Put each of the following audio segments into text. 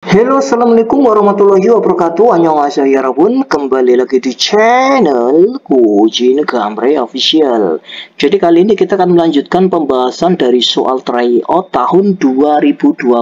Halo, assalamualaikum warahmatullahi wabarakatuh. Annyeonghaseyo 여러분, kembali lagi di channel Koji Gamre Official. Jadi kali ini kita akan melanjutkan pembahasan dari soal tryout tahun 2025,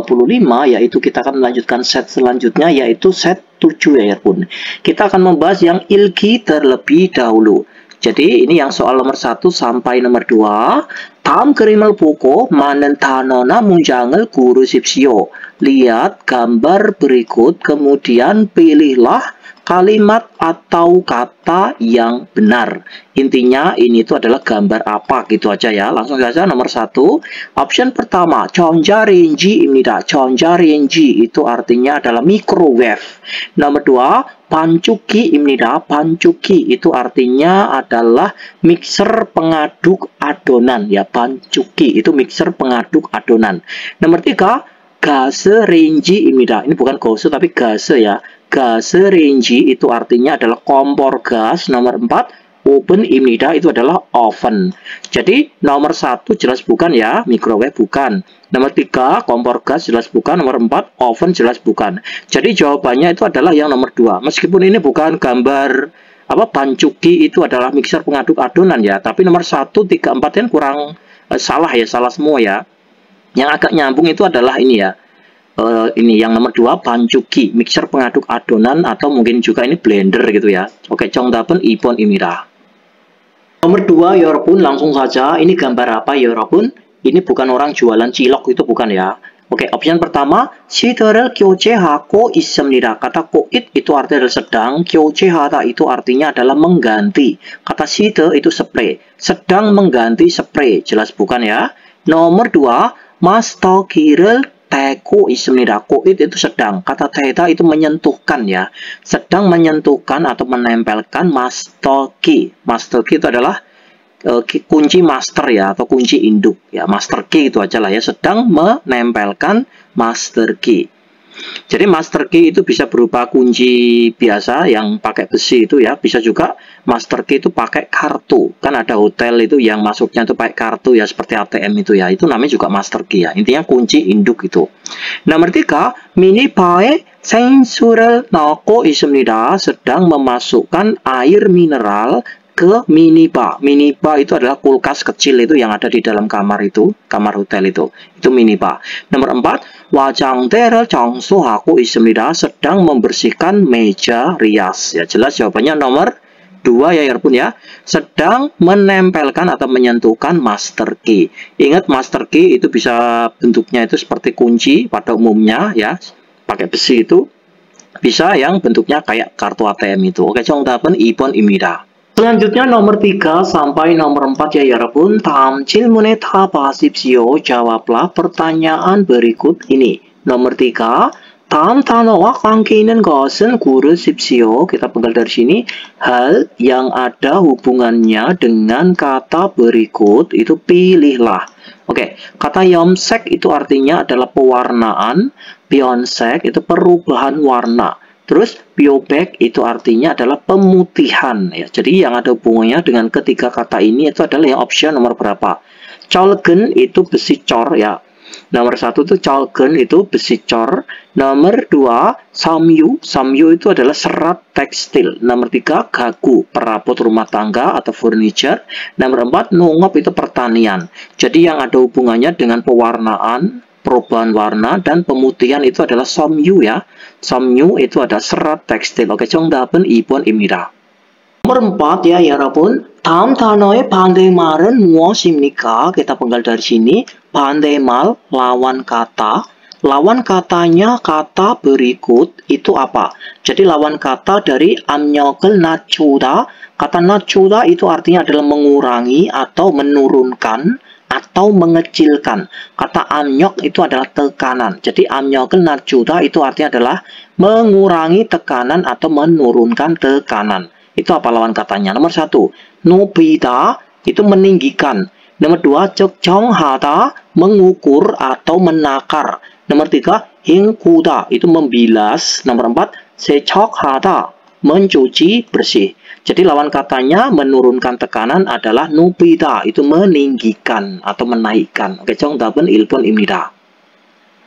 yaitu kita akan melanjutkan set selanjutnya, yaitu set 7 ya pun. Kita akan membahas yang ilki terlebih dahulu. Jadi ini yang soal nomor 1 sampai nomor 2. 다음 그림을 보고 많은 단어나 문장을 고르십시오. Lihat gambar berikut, kemudian pilihlah kalimat atau kata yang benar. Intinya ini itu adalah gambar apa gitu aja ya. Langsung saja nomor 1. Option pertama, 전자레인지입니다. 전자레인지 itu artinya adalah microwave. Nomor 2, 반죽기입니다. 반죽기 itu artinya adalah mixer pengaduk adonan ya. 반죽기 itu mixer pengaduk adonan. Nomor 3, 가스레인지입니다. Ini bukan gose tapi gase ya. 가스레인지 itu artinya adalah kompor gas. Nomor 4, oven입니다. Itu adalah oven. Jadi nomor 1 jelas bukan ya, microwave bukan. Nomor 3, kompor gas jelas bukan. Nomor 4, oven jelas bukan. Jadi jawabannya itu adalah yang nomor 2. Meskipun ini bukan gambar bancuki itu adalah mixer pengaduk adonan ya, tapi nomor 1, 3, 4 kan kurang salah ya, salah semua ya. Yang agak nyambung itu adalah ini ya. Ini yang nomor 2, 반죽기, mixer pengaduk adonan, atau mungkin juga ini blender gitu ya. Oke, 정답은 2번입니다. Nomor 2 여러분, langsung saja. Ini gambar apa 여러분? Ini bukan orang jualan cilok, itu bukan ya. Oke, option pertama, 시설을 교체하고 있습니다. Kata koit itu artinya adalah sedang, 교체하다 itu artinya adalah mengganti. Kata 시드 itu spray, sedang mengganti spray, jelas bukan ya. Nomor 2, 마스터키를 teku ismida. Koit itu sedang. Kata teta itu menyentuhkan ya. Sedang menyentuhkan atau menempelkan master key. Master key itu adalah kunci master ya, atau kunci induk ya. Master key itu aja lah ya. Sedang menempelkan master key. Jadi master key itu bisa berupa kunci biasa yang pakai besi itu ya. Bisa juga master key itu pakai kartu. Kan ada hotel itu yang masuknya itu pakai kartu ya, seperti ATM itu ya. Itu namanya juga master key ya. Intinya kunci induk itu. Nomor 3, 미니바에 생수를 넣고 있습니다. Sedang memasukkan air mineral ke minibar. Minibar itu adalah kulkas kecil itu yang ada di dalam kamar itu, kamar hotel itu. Itu minibar. Nomor 4, 화장대를 청소하고 있습니다. Sedang membersihkan meja rias. Ya, jelas jawabannya nomor 2 ya Yarpun ya. Sedang menempelkan atau menyentuhkan master key. Ingat master key itu bisa bentuknya itu seperti kunci pada umumnya ya. Pakai besi itu. Bisa yang bentuknya kayak kartu ATM itu. Oke, 정답은 2번입니다. Selanjutnya nomor 3 sampai nomor 4 ya 여러분. 다음 질문에 답하십시오. Jawablah pertanyaan berikut ini. Nomor 3, 다음 단어와 관계 있는 것은 고르십시오. Kita penggal dari sini. Hal yang ada hubungannya dengan kata berikut itu pilihlah. Oke, kata 염색 itu artinya adalah pewarnaan. 변색 itu perubahan warna. Terus biobek itu artinya adalah pemutihan ya. Jadi yang ada hubungannya dengan ketiga kata ini itu adalah yang option nomor berapa? Colgen itu besi cor ya. Nomor 1 itu colgen itu besi cor. Nomor 2 samyu. Samyu itu adalah serat tekstil. Nomor 3 gagu, perabot rumah tangga atau furniture. Nomor 4 nungop itu pertanian. Jadi yang ada hubungannya dengan pewarnaan, perubahan warna, dan pemutihan itu adalah somyu ya. Somyu itu ada serat tekstil. Oke, 정답은 2번입니다. Nomor 4 ya 여러분. 다음 단어의 반대말은 무엇입니까? Kita penggal dari sini. 반대말, lawan kata. Lawan katanya kata berikut itu apa? Jadi lawan kata dari 압력을 낮추다. Kata 낮추다 itu artinya adalah mengurangi atau menurunkan atau mengecilkan. Kata 압력 itu adalah tekanan. Jadi 압력을 낮추다 itu artinya adalah mengurangi tekanan atau menurunkan tekanan. Itu apa lawan katanya? Nomor 1, 높이다 itu meninggikan. Nomor 2, 측정하다 mengukur atau menakar. Nomor 3, 헹구다 itu membilas. Nomor 4, 세척하다 mencuci bersih. Jadi lawan katanya menurunkan tekanan adalah 높이다, itu meninggikan atau menaikkan. Oke, 정답은 1번입니다.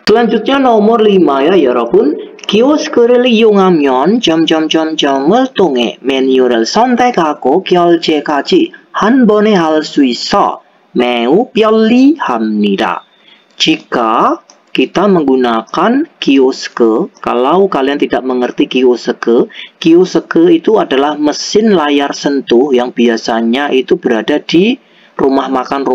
Selanjutnya nomor 5 ya 여러분. 키오스크를 이용하면 점을 통해 메뉴를 선택하고 결제까지 한 번에 할 수 있어 매우 편리합니다. Jika kita menggunakan kioske, kalau kalian tidak mengerti kioske itu adalah mesin layar sentuh yang biasanya itu berada di rumah makan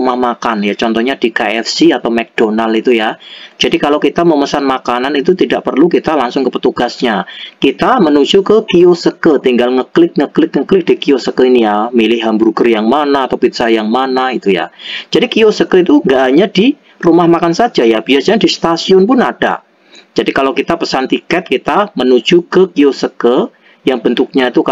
ya, contohnya di KFC atau McDonald itu ya. Jadi kalau kita memesan makanan itu tidak perlu kita langsung ke petugasnya, kita menuju ke kioske, tinggal ngeklik di kioske ini ya, milih hamburger yang mana atau pizza yang mana itu ya. Jadi kioske itu nggak hanya di rumah makan saja ya, biasanya di stasiun pun ada. Jadi kalau kita pesan tiket, kita menuju ke kioske yang bentuknya itu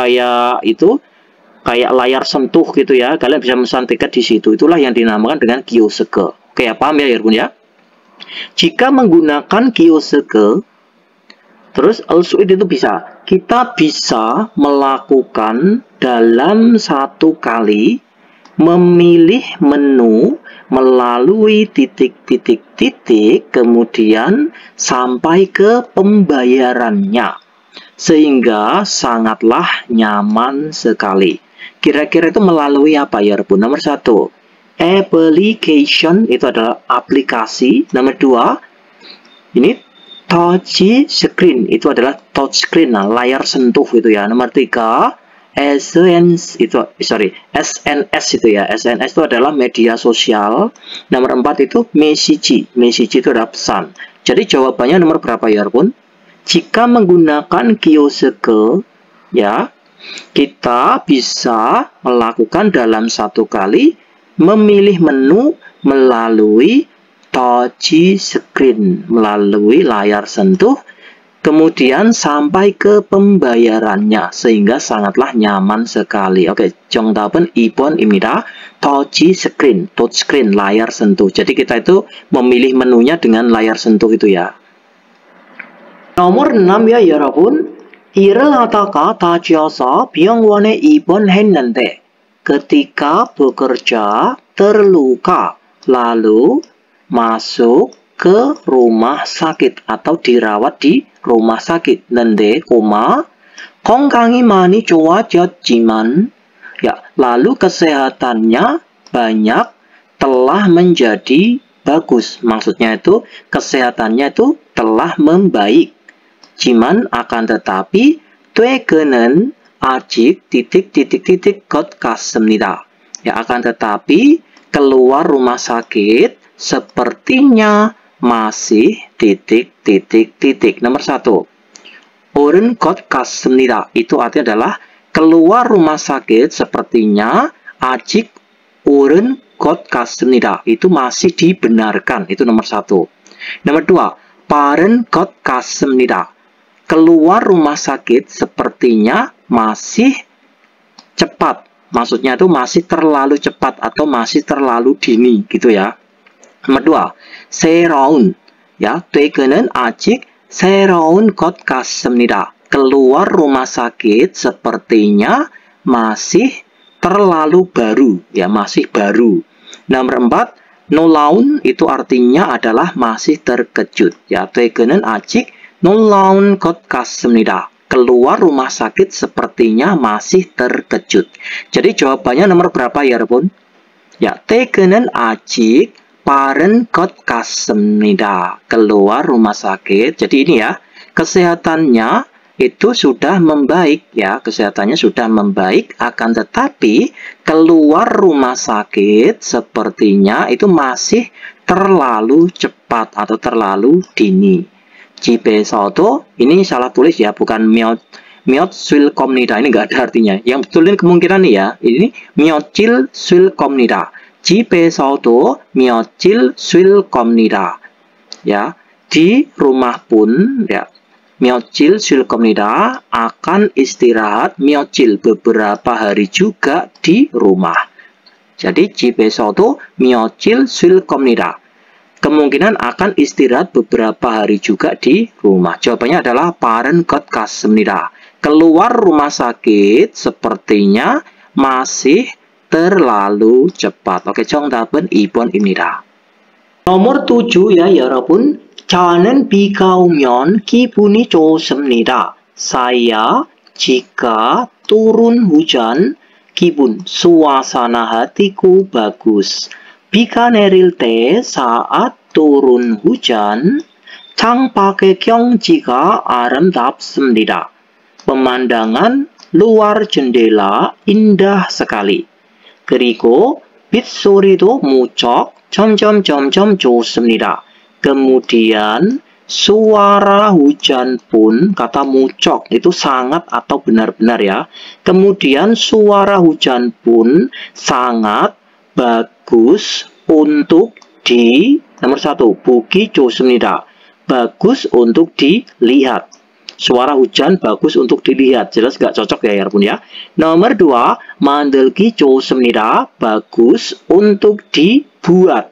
kayak layar sentuh gitu ya. Kalian bisa memesan tiket di situ. Itulah yang dinamakan dengan kioske. Oke ya, paham ya Irgun ya? Jika menggunakan kioske, terus also itu bisa. Kita bisa melakukan dalam satu kali memilih menu melalui titik-titik kemudian sampai ke pembayarannya. Sehingga sangatlah nyaman sekali. Kira-kira itu melalui apa ya, Bu? Nomor 1, application, itu adalah aplikasi. Nomor 2, ini touch screen, itu adalah touch screen, nah, layar sentuh itu ya. Nomor 3, SNS itu ya. SNS itu adalah media sosial. Nomor 4 itu message itu adalah pesan. Jadi jawabannya nomor berapa ya, Bu? Jika menggunakan kioske ya, kita bisa melakukan dalam satu kali memilih menu melalui touch screen, melalui layar sentuh, kemudian sampai ke pembayarannya, sehingga sangatlah nyaman sekali. Oke, 정답은 2번입니다. touch screen, layar sentuh. Jadi kita itu memilih menunya dengan layar sentuh itu ya. nomor 6 ya 여러분. 일을 하다가 다쳐서 병원에 입원했는데 ketika bekerja terluka lalu masuk ke rumah sakit atau dirawat di rumah sakit. 근데 건강이 많이 좋아졌지만 ya, lalu kesehatannya banyak telah menjadi bagus. Maksudnya itu kesehatannya itu telah membaik. Jiman akan tetapi 퇴근은 아직 것 같습니다. Ya, akan tetapi keluar rumah sakit sepertinya masih Nomor 1. 옳은 것 같습니다. Itu artinya adalah keluar rumah sakit sepertinya 아직 옳은 것 같습니다. Itu masih dibenarkan. Itu nomor 1. Nomor 2. 빠른 것 같습니다. Keluar rumah sakit sepertinya masih cepat. Maksudnya itu masih terlalu cepat atau masih terlalu dini gitu ya. Nomor 2. 새로운 ya, 퇴근은 아직 새로운 것 같습니다. Keluar rumah sakit sepertinya masih terlalu baru ya, masih baru. Nomor 4. 놀라운 itu artinya adalah masih terkejut ya. 퇴근은 아직 놀라운 것 같습니다. Keluar rumah sakit sepertinya masih terkejut. Jadi jawabannya nomor berapa ya, 여러분? Ya, 퇴근은 아직 빠른 것 같습니다. Keluar rumah sakit. Jadi ini ya, kesehatannya itu sudah membaik ya, kesehatannya sudah membaik, akan tetapi keluar rumah sakit sepertinya itu masih terlalu cepat atau terlalu dini. 집에서도 ini salah tulis ya, bukan 몇 쉴 겁니다. Ini nggak ada artinya. Yang betul ini kemungkinan nih ya. Ini 며칠 쉴 겁니다. 집에서도 며칠 쉴 겁니다. Ya, di rumah pun ya, 며칠 쉴 겁니다. Akan istirahat 며칠 beberapa hari juga di rumah. Jadi 집에서도 며칠 쉴 겁니다. Kemungkinan akan istirahat beberapa hari juga di rumah. Jawabannya adalah 빠른 것 같습니다. Keluar rumah sakit sepertinya masih terlalu cepat. Oke, 정답은 2번입니다. nomor 7 ya 여러분. 저는 비가 오면 기분이 좋습니다. saya jika turun hujan, 기분, suasana hatiku bagus. 비가 내릴 때 saat turun hujan, 창밖의 경치가 아름답습니다. pemandangan luar jendela indah sekali. 그리고 빗소리도 무척 점점점점 좋습니다. Kemudian suara hujan pun, kata mucok itu sangat atau benar-benar ya. Kemudian suara hujan pun sangat bagus untuk nomor 1, 보기 좋습니다. bagus untuk dilihat. Suara hujan bagus untuk dilihat. Jelas gak cocok ya 여러분 ya. Nomor 2, 만들기 좋습니다. bagus untuk dibuat.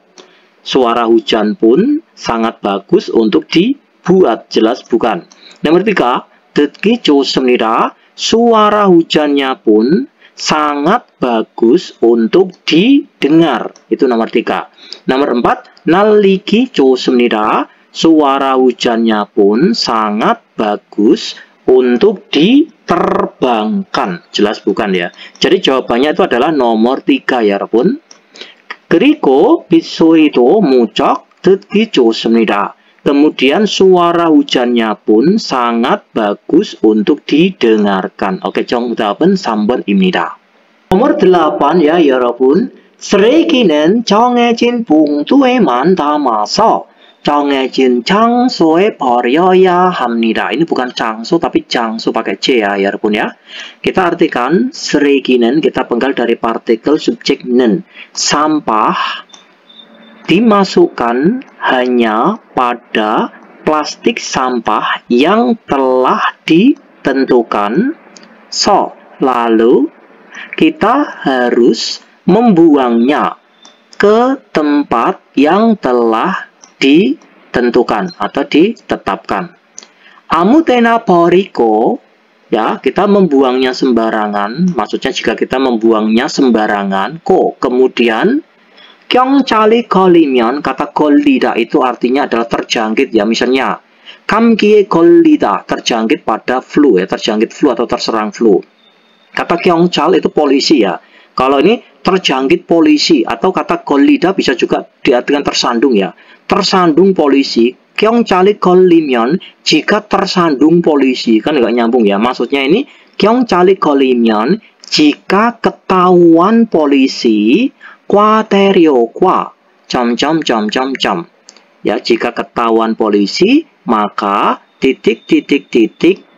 Suara hujan pun sangat bagus untuk dibuat. Jelas bukan. Nomor 3, 듣기 좋습니다. Suara hujannya pun sangat bagus untuk didengar. Itu nomor 3. Nomor 4, 날리기 좋습니다. Suara hujannya pun sangat bagus untuk diterbangkan. Jelas bukan ya. Jadi jawabannya itu adalah nomor 3 ya 여러분. 그리고 빗소리도 무척 듣기 좋습니다. Kemudian suara hujannya pun sangat bagus untuk didengarkan. Oke, 정답은 3번입니다. nomor 8 ya 여러분. 쓰레기는 정해진 봉투에만 담아서 정해진 장소에 버려야 합니다. Ini bukan 장소 tapi 장소 pakai C ya 여러분 ya. Kita artikan 쓰레기는 kita penggal dari partikel subjek 는. Sampah dimasukkan hanya pada plastik sampah yang telah ditentukan. Lalu kita harus membuangnya ke tempat yang telah ditentukan atau ditetapkan. 아무 때나 버리고, ya, kita membuangnya sembarangan. Maksudnya jika kita membuangnya sembarangan, kemudian 경찰이 걸리면, kata 걸리다 itu artinya adalah terjangkit ya. Misalnya 감기에 걸리다, terjangkit pada flu ya, terjangkit flu atau terserang flu. Kata 경찰 itu polisi ya. Kalau ini terjangkit polisi atau kata 걸리다 bisa juga diartikan tersandung ya. Tersandung polisi, 경찰이 걸리면, jika tersandung polisi, kan nggak nyambung ya. Maksudnya ini 경찰이 걸리면, jika ketahuan polisi, 과태료과 점점점점점. Ya, jika ketahuan polisi, maka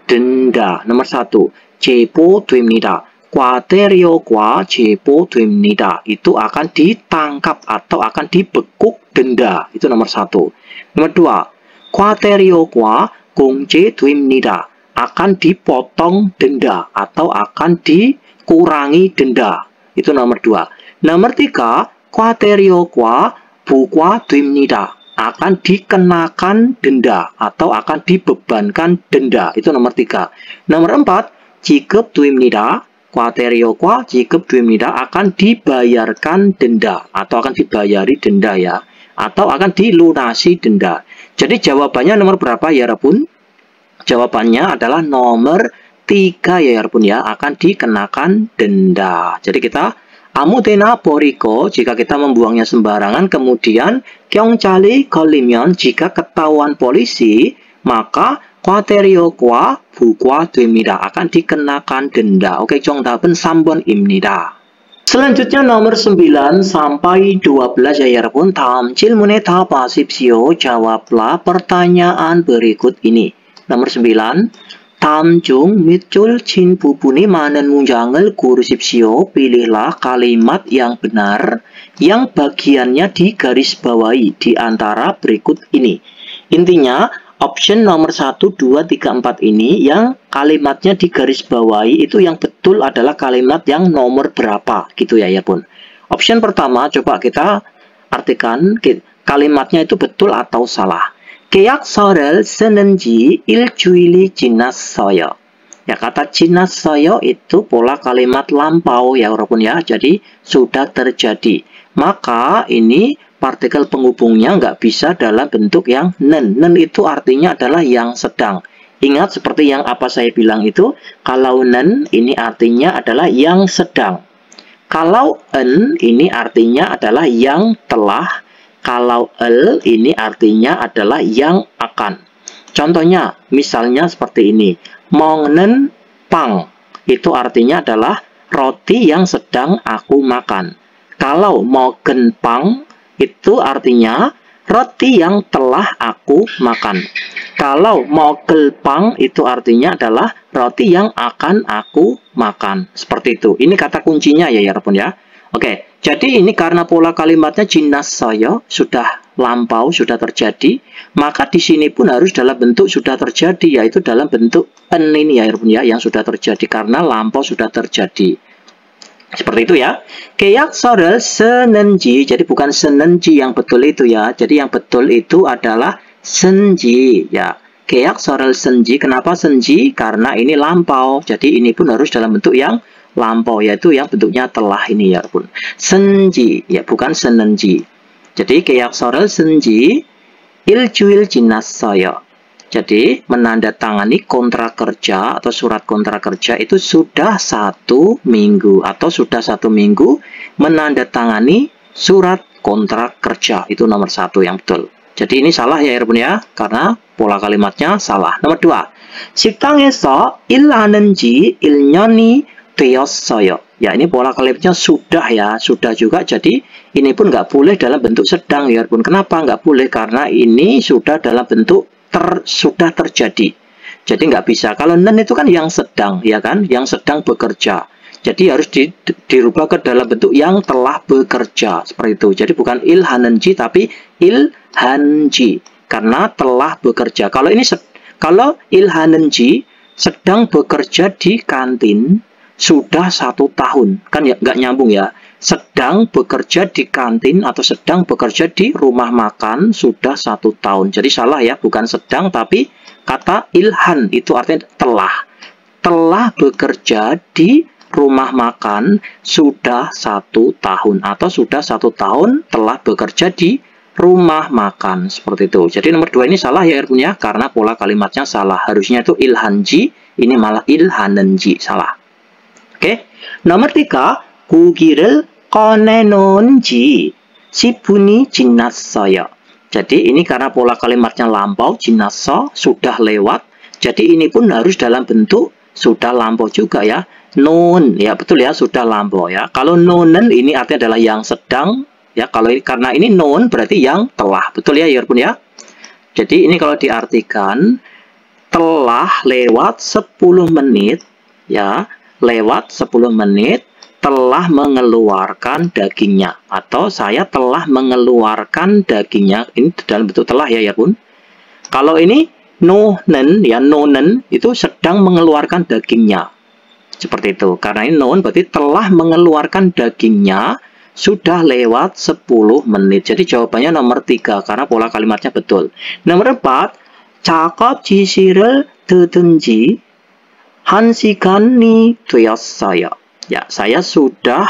denda. Nomor 1, 체포됩니다. 과태료과 체포됩니다. Itu akan ditangkap atau akan dibekuk denda. Itu nomor 1. Nomor 2, 과태료과 공제됩니다. Akan dipotong denda atau akan dikurangi denda. Itu nomor 2. Nomor 3, 과태료과 부과됩니다. Akan dikenakan denda atau akan dibebankan denda. Itu nomor 3. Nomor 4, 지급됩니다. 과태료과 지급됩니다. Akan dibayarkan denda atau akan dibayari denda ya, atau akan dilunasi denda. Jadi jawabannya nomor berapa ya 여러분? Jawabannya adalah nomor 3 ya 여러분 ya, akan dikenakan denda. Jadi kita 아무 데나 버리고, jika kita membuangnya sembarangan, kemudian 경찰이 걸리면, jika ketahuan polisi, maka 과태료과 부과됩니다. Akan dikenakan denda. Oke, 정답은 3번입니다. Selanjutnya nomor 9 sampai 12 ya 여러분. 다음 질문에 답하십시오. Jawablah pertanyaan berikut ini. Nomor 9. 다음 중 밑줄 친 부분이 많은 문장을 고르십시오. Pilihlah kalimat yang benar yang bagiannya digarisbawahi di antara berikut ini. Intinya option nomor 1, 2, 3, 4 ini yang kalimatnya digarisbawahi itu yang betul adalah kalimat yang nomor berapa gitu ya pun. Option pertama coba kita artikan kalimatnya itu betul atau salah. 계약서를 쓰는 지 일주일이 지났어요. Ya, kata 지났어요 itu pola kalimat lampau ya walaupun ya, jadi sudah terjadi. Maka ini partikel penghubungnya nggak bisa dalam bentuk yang nen. Nen itu artinya adalah yang sedang. Ingat seperti yang apa saya bilang itu, kalau nen ini artinya adalah yang sedang. Kalau en ini artinya adalah yang telah. Kalau el ini artinya adalah yang akan. Contohnya, misalnya seperti ini. Mongnen pang. Itu artinya adalah roti yang sedang aku makan. Kalau mogen pang, itu artinya roti yang telah aku makan. Kalau mogel pang, itu artinya adalah roti yang akan aku makan. Seperti itu. Ini kata kuncinya ya, Yarpun ya. Oke, jadi ini karena pola kalimatnya jinas saya sudah lampau, sudah terjadi, maka di sini pun harus dalam bentuk sudah terjadi, yaitu dalam bentuk en ini ya, yang sudah terjadi karena lampau sudah terjadi. Seperti itu ya. Keyak sorel senenji, jadi bukan senenji yang betul itu ya. Jadi yang betul itu adalah senji ya. Keyak sorel senji, kenapa senji? Karena ini lampau. Jadi ini pun harus dalam bentuk yang lampau, yaitu yang bentuknya telah ini ya pun. Senji ya, bukan senenji. Jadi keyak sorel senji iljuil jinas saya. Jadi menandatangani kontrak kerja atau surat kontrak kerja itu sudah 1 minggu atau sudah 1 minggu menandatangani surat kontrak kerja, itu nomor 1 yang betul. Jadi ini salah ya Yarpun ya, karena pola kalimatnya salah. Nomor 2, 식당에서 일하는지 1년이 되었어요. Ya, ini pola kalimatnya sudah ya, sudah juga. Jadi ini pun nggak boleh dalam bentuk sedang ya Yarpun. Kenapa nggak boleh? Karena ini sudah dalam bentuk sudah terjadi. Jadi nggak bisa. Kalau nen itu kan yang sedang, ya kan? Yang sedang bekerja. Jadi harus dirubah ke dalam bentuk yang telah bekerja. Seperti itu. Jadi bukan ilhanenji, tapi ilhanji. Karena telah bekerja. Kalau ini, kalau ilhanenji sedang bekerja di kantin sudah 1 tahun. Kan ya, nggak nyambung ya. Sedang bekerja di kantin atau sedang bekerja di rumah makan sudah 1 tahun. Jadi salah ya, bukan sedang tapi kata ilhan itu artinya telah. Telah bekerja di rumah makan sudah 1 tahun atau sudah 1 tahun telah bekerja di rumah makan. Seperti itu. Jadi nomor 2 ini salah ya artinya karena pola kalimatnya salah. Harusnya itu ilhanji, ini malah ilhanenji, salah. Oke. Nomor 3, 고기를 꺼내놓은 지 10분이 지났어요. Jadi ini karena pola kalimatnya lampau, 지났어, sudah lewat. Jadi ini pun harus dalam bentuk sudah lampau juga ya. Non, ya betul ya, sudah lampau ya. Kalau nonen ini artinya adalah yang sedang ya. Kalau karena ini non berarti yang telah. Betul ya, Yarpun ya. Jadi ini kalau diartikan telah lewat 10 menit ya. Lewat 10 menit telah mengeluarkan dagingnya, atau saya telah mengeluarkan dagingnya. Ini dalam bentuk telah ya Yarpun. Kalau ini nonen ya, nonen itu sedang mengeluarkan dagingnya. Seperti itu. Karena ini non berarti telah mengeluarkan dagingnya sudah lewat 10 menit. Jadi jawabannya nomor 3 karena pola kalimatnya betul. Nomor 4, 작업 지시를 듣은지 1시간이 되었어요. Ya, saya sudah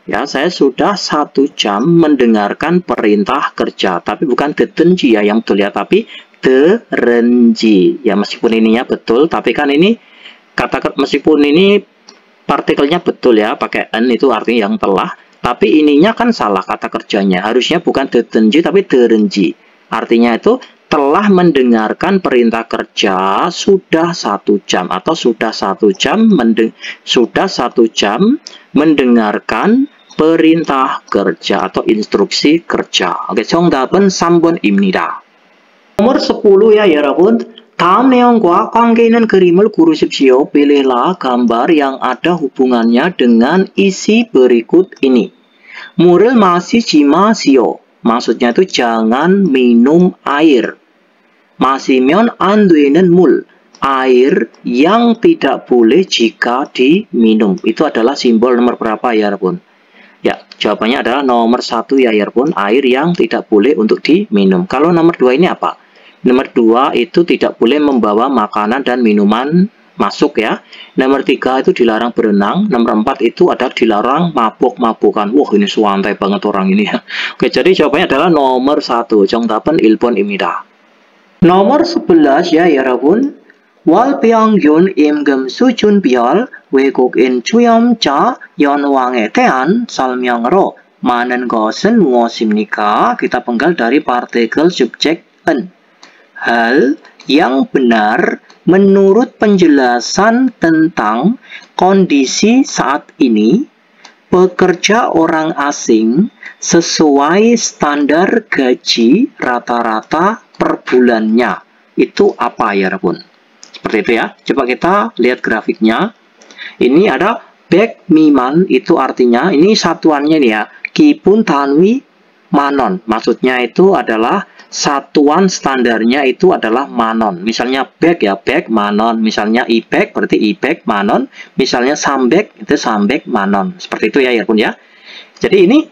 1 jam mendengarkan perintah kerja. Tapi bukan detenji ya yang betul ya, tapi derenji. Ya, meskipun ininya betul, tapi kan ini meskipun ini partikelnya betul ya, pakai en itu artinya yang telah, tapi ininya kan salah kata kerjanya. Harusnya bukan detenji tapi derenji. Artinya itu telah mendengarkan perintah kerja sudah 1 jam atau sudah 1 jam mendengarkan perintah kerja atau instruksi kerja. Oke, 정답은 3번입니다. nomor 10 ya 여러분. 다음 내용과 관계 있는 그림을 고르십시오. Pilihlah gambar yang ada hubungannya dengan isi berikut ini. 물을 마시지 마시오. Maksudnya itu jangan minum air. 마시면 안 되는 물. Air yang tidak boleh jika diminum. Itu adalah simbol nomor berapa ya Yarpun? Ya, jawabannya adalah nomor 1 ya Yarpun. Air yang tidak boleh untuk diminum. Kalau nomor 2 ini apa? Nomor 2 itu tidak boleh membawa makanan dan minuman masuk ya. Nomor 3 itu dilarang berenang. Nomor 4 itu ada dilarang mabuk-mabukan. Wah, ini suantai banget orang ini ya. Oke, jadi jawabannya adalah nomor 1. 정답은 1번입니다. nomor 11 ya 여러분. 월평균 임금 수준별 외국인 수염자 연왕에 대한 설명으로 많은 것은 무엇입니까? Kita penggal dari partikel subjek en. Hal yang benar menurut penjelasan tentang kondisi saat ini, pekerja orang asing sesuai standar gaji rata-rata per bulannya. Itu apa ya, Rabun? Seperti itu ya. Coba kita lihat grafiknya. Ini ada back miman, itu artinya, ini satuannya nih ya. Kipun tanwi manon. Maksudnya itu adalah satuan standarnya itu adalah manon. Misalnya back ya, back manon. Misalnya ibek berarti ibek manon. Misalnya sambek itu sambek manon. Seperti itu ya, ya pun ya. Jadi ini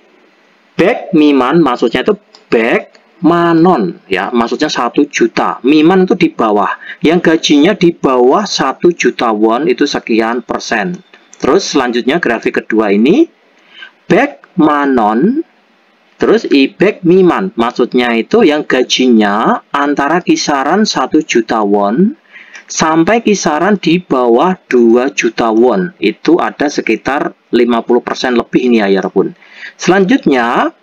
back miman maksudnya itu back manon ya, maksudnya 1 juta. Miman itu di bawah. Yang gajinya di bawah 1 juta won itu sekian persen. Terus selanjutnya grafik kedua ini back manon. Terus ibek miman, maksudnya itu yang gajinya antara kisaran 1 juta won sampai kisaran di bawah 2 juta won. Itu ada sekitar 50% lebih ini ya, Pun. Selanjutnya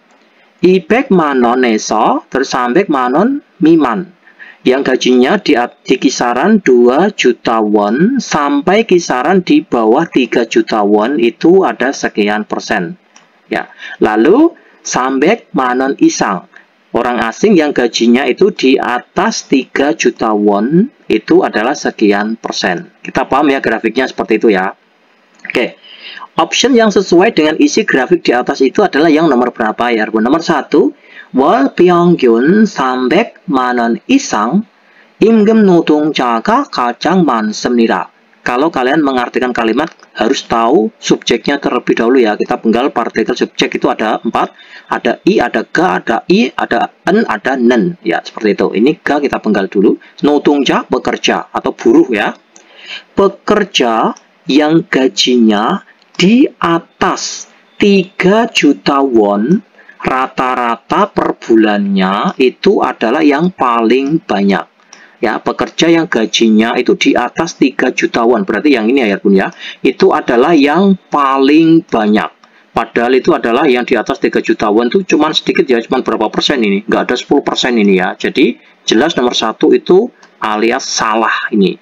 ibek manon에서 terus sampai manon miman. Yang gajinya di kisaran 2 juta won sampai kisaran di bawah 3 juta won itu ada sekian persen. Ya. Lalu sambek manon isang. Orang asing yang gajinya itu di atas 3 juta won itu adalah sekian persen. Kita paham ya grafiknya seperti itu ya. Oke. Option yang sesuai dengan isi grafik di atas itu adalah yang nomor berapa ya? Nomor 1. 월평균 300만 원 이상 임금 노동자가 가장 많습니다. Kalau kalian mengartikan kalimat, harus tahu subjeknya terlebih dahulu ya. Kita penggal partikel subjek itu ada 4. Ada i, ada ga, ada i, ada en, ada nen. Ya, seperti itu. Ini ga kita penggal dulu. 노동자, bekerja atau buruh ya. Pekerja yang gajinya di atas 3 juta won rata-rata per bulannya itu adalah yang paling banyak. Ya, pekerja yang gajinya itu di atas 3 juta won. Berarti yang ini ya, Bun ya. Itu adalah yang paling banyak. Padahal itu adalah yang di atas 3 juta won itu cuman sedikit ya, cuman berapa persen ini? Nggak ada 10% ini ya. Jadi jelas nomor 1 itu alias salah ini.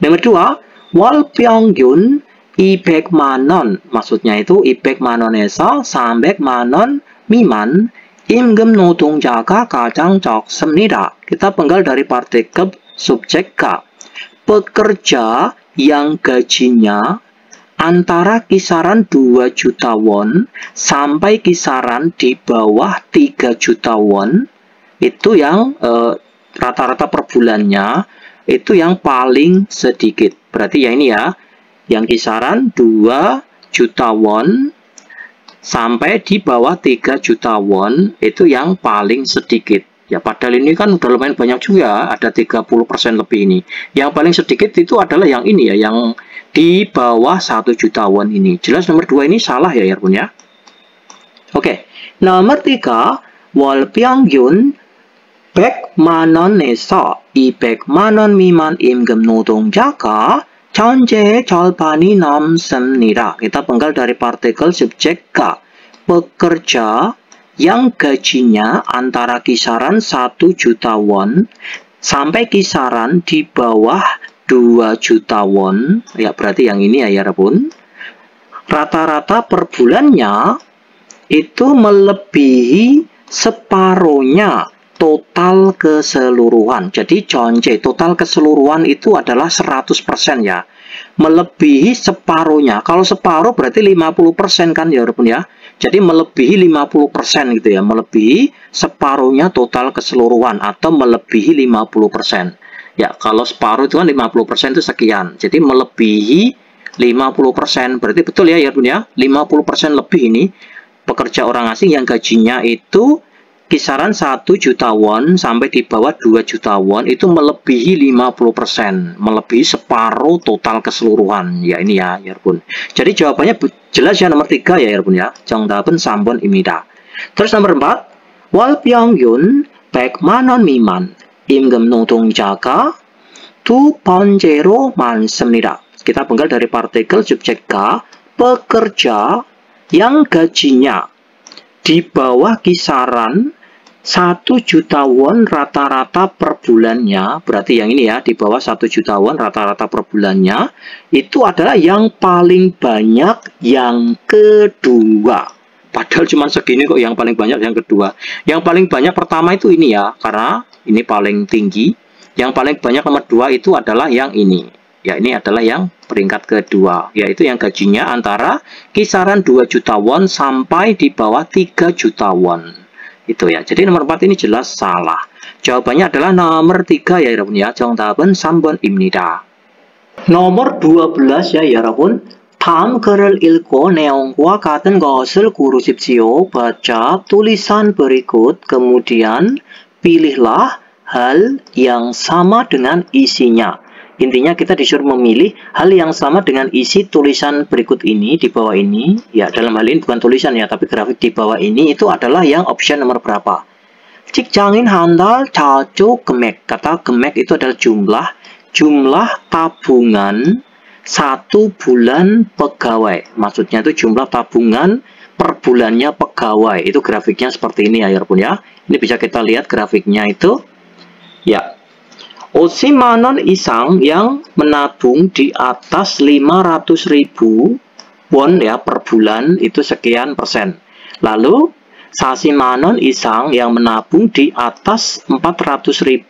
Nomor 2, 월평균 200만 원. Maksudnya itu 200만 원에서 300만 원 미만 임금 노동자가 가장 적습니다. Kita penggal dari partikel subjek K. Pekerja yang gajinya antara kisaran 2 juta won sampai kisaran di bawah 3 juta won itu yang rata-rata per bulannya itu yang paling sedikit. Berarti ya ini ya, yang kisaran 2 juta won sampai di bawah 3 juta won itu yang paling sedikit. Ya, padahal ini kan udah lumayan banyak juga, ada 30% lebih ini. Yang paling sedikit itu adalah yang ini ya, yang di bawah 1 juta won ini. Jelas nomor 2 ini salah ya, Pun ya. Oke, nomor 3, 월평균 100만 원에서 200만 원 미만 임금 노동자가 전체의 절반이 넘습니다. Kita penggal dari partikel subjek K. Pekerja yang gajinya antara kisaran 1 juta won sampai kisaran di bawah 2 juta won. Ya, berarti yang ini ya, Pun. Rata-rata per bulannya itu melebihi separuhnya total keseluruhan. Jadi 전체 total keseluruhan itu adalah 100% ya. Melebihi separuhnya. Kalau separuh berarti 50% kan ya, Pun ya. Jadi melebihi 50% gitu ya. Melebihi separuhnya total keseluruhan atau melebihi 50%. Ya, kalau separuh itu kan 50% itu sekian. Jadi melebihi 50%. Berarti betul ya, Pun ya. 50% lebih ini pekerja orang asing yang gajinya itu kisaran 1 juta won sampai di bawah 2 juta won itu melebihi 50%, melebihi separuh total keseluruhan. Ya ini ya, 여러분. Jadi jawabannya jelas ya nomor 3 ya, 여러분 ya. 정답은 3번입니다. Terus nomor 4, 월평균 100만 원 미만 임금 노동자가 두 번째로 많습니다. Kita penggal dari partikel subjek K, pekerja yang gajinya di bawah kisaran 1 juta won rata-rata per bulannya, berarti yang ini ya, di bawah 1 juta won rata-rata per bulannya, itu adalah yang paling banyak yang kedua. Padahal cuma segini kok yang paling banyak yang kedua. Yang paling banyak pertama itu ini ya, karena ini paling tinggi. Yang paling banyak nomor 2 itu adalah yang ini. Ya, ini adalah yang peringkat kedua, yaitu yang gajinya antara kisaran 2 juta won sampai di bawah 3 juta won. Itu ya. Jadi nomor 4 ini jelas salah. Jawabannya adalah nomor 3 ya, 여러분 ya. 정답은 3번입니다. nomor 12 ya, 여러분. 다음 글을 읽고 내용과 같은 것을 고르십시오. baca tulisan berikut, kemudian pilihlah hal yang sama dengan isinya. Intinya kita disuruh memilih hal yang sama dengan isi tulisan berikut ini, di bawah ini. Ya, dalam hal ini bukan tulisan ya, tapi grafik di bawah ini itu adalah yang option nomor berapa. 직장인 한 달 저축 금액. Kata 금액 itu adalah jumlah tabungan 1 bulan pegawai. Maksudnya itu jumlah tabungan per bulannya pegawai. Itu grafiknya seperti ini ya, 여러분 ya. Ini bisa kita lihat grafiknya itu. Ya. 50만 원 이상 yang menabung di atas 500.000 won ya per bulan itu sekian persen. Lalu 40만 원 이상 yang menabung di atas 400.000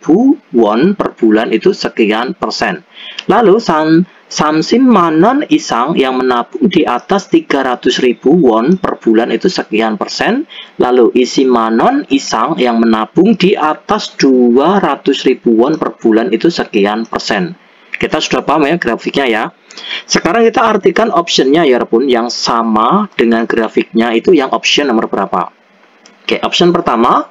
won per bulan itu sekian persen. Lalu 30만 원 이상 yang menabung di atas 300.000 won per bulan itu sekian persen. Lalu 20만 원 이상 yang menabung di atas 200.000 won per bulan itu sekian persen. Kita sudah paham ya grafiknya ya. Sekarang kita artikan optionnya ya, 여러분, yang sama dengan grafiknya itu yang option nomor berapa? Oke, option pertama,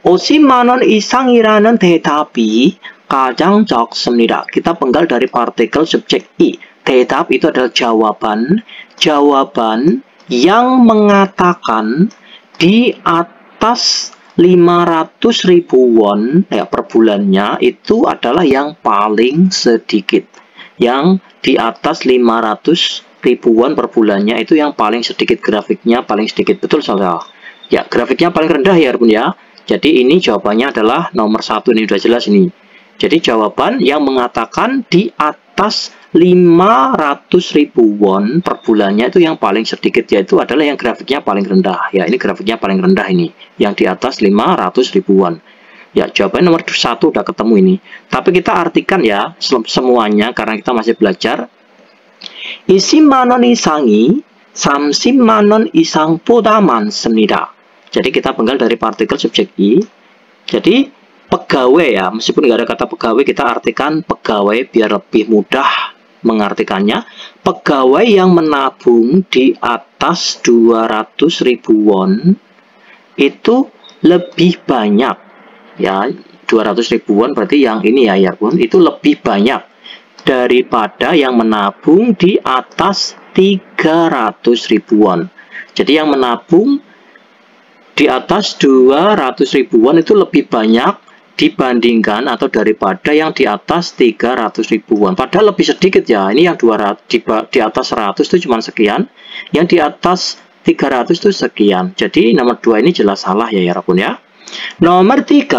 50만 원 이상이라는 대답이 가장 적습니다. Kita penggal dari partikel subjek I. 대답 itu adalah jawaban yang mengatakan di atas 500.000 won ya, per bulannya itu adalah yang paling sedikit. Yang di atas 500.000 won per bulannya itu yang paling sedikit, grafiknya paling sedikit. Betul saudara? Ya, grafiknya paling rendah ya, Bun ya. Jadi ini jawabannya adalah nomor 1, ini sudah jelas ini. Jadi jawaban yang mengatakan di atas 500.000 won per bulannya itu yang paling sedikit, yaitu adalah yang grafiknya paling rendah. Ya, ini grafiknya paling rendah ini, yang di atas 500.000 won. Ya, jawabannya nomor 1 udah ketemu ini. Tapi kita artikan ya semuanya karena kita masih belajar. 20만 원 이상이 30만 원 이상보다 많습니다. Jadi kita penggal dari partikel subjek I. Jadi pegawai ya, meskipun nggak ada kata pegawai, kita artikan pegawai biar lebih mudah mengartikannya. Pegawai yang menabung di atas 200.000 won itu lebih banyak ya, 200.000 won berarti yang ini ya, Bun, itu lebih banyak daripada yang menabung di atas 300.000 won. Jadi yang menabung di atas 200.000 won itu lebih banyak dibandingkan atau daripada yang di atas 300.000 won. Padahal lebih sedikit ya. Ini yang 200 di atas 100 itu cuma sekian, yang di atas 300 itu sekian. Jadi nomor 2 ini jelas salah ya, 여러분 ya. nomor 3,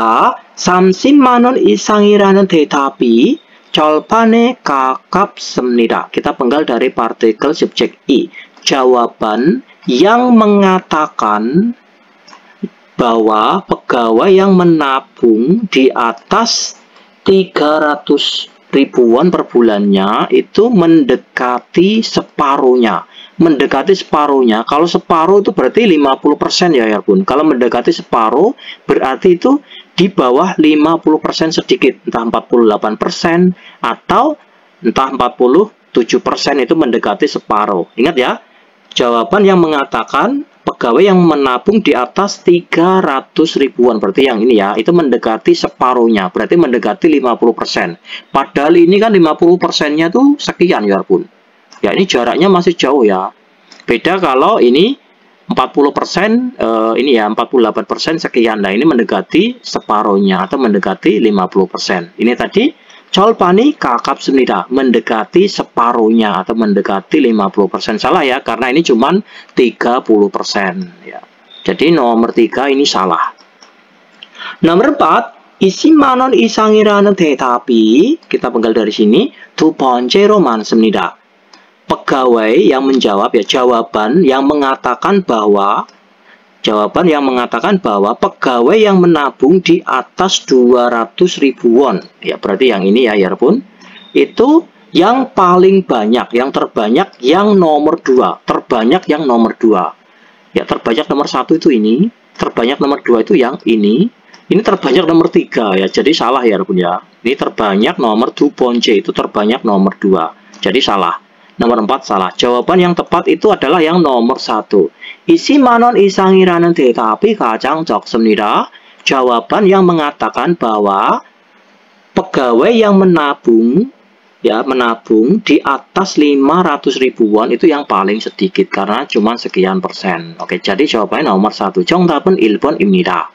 30만 원 이상이라는 대답이 절반에 가깝습니다. Kita penggal dari partikel subjek I. Jawaban yang mengatakan bahwa pegawai yang menabung di atas 300.000 won per bulannya itu mendekati separuhnya. Mendekati separuhnya. Kalau separuh itu berarti 50% ya, Bun. Kalau mendekati separuh berarti itu di bawah 50% sedikit. Entah 48% atau entah 47% itu mendekati separuh. Ingat ya. Jawaban yang mengatakan pegawai yang menabung di atas 300 ribuan, berarti yang ini ya, itu mendekati separuhnya, berarti mendekati 50%. Padahal ini kan 50%-nya tuh sekian ya pun. Ya ini jaraknya masih jauh ya. Beda kalau ini 40%, ini ya 48% sekian. Nah ini mendekati separuhnya atau mendekati 50%. Ini tadi Colpani 가깝습니다. Mendekati separuhnya atau mendekati 50%. Salah ya, karena ini cuma 30% ya. Jadi nomor 3 ini salah. Nomor 4, 20만 원 이상이라는 대답이, kita penggal dari sini, 두 번째로 많습니다. Pegawai yang menjawab ya, jawaban yang mengatakan bahwa pegawai yang menabung di atas 200 ribu won, ya berarti yang ini ya pun, itu yang paling banyak, yang terbanyak yang nomor 2, terbanyak yang nomor 2. Ya terbanyak nomor 1 itu ini, terbanyak nomor 2 itu yang ini terbanyak nomor 3 ya. Jadi salah ya pun ya. Ini terbanyak nomor 2 ponce, itu terbanyak nomor 2. Jadi salah. Nomor 4 salah. Jawaban yang tepat itu adalah yang nomor 1. 20만 원 이상이라는 대답이 가장 적습니다. Jawaban yang mengatakan bahwa pegawai yang menabung di atas 500 ribu won itu yang paling sedikit karena cuma sekian persen. Oke, jadi jawabannya nomor 1. 정답은 1번입니다.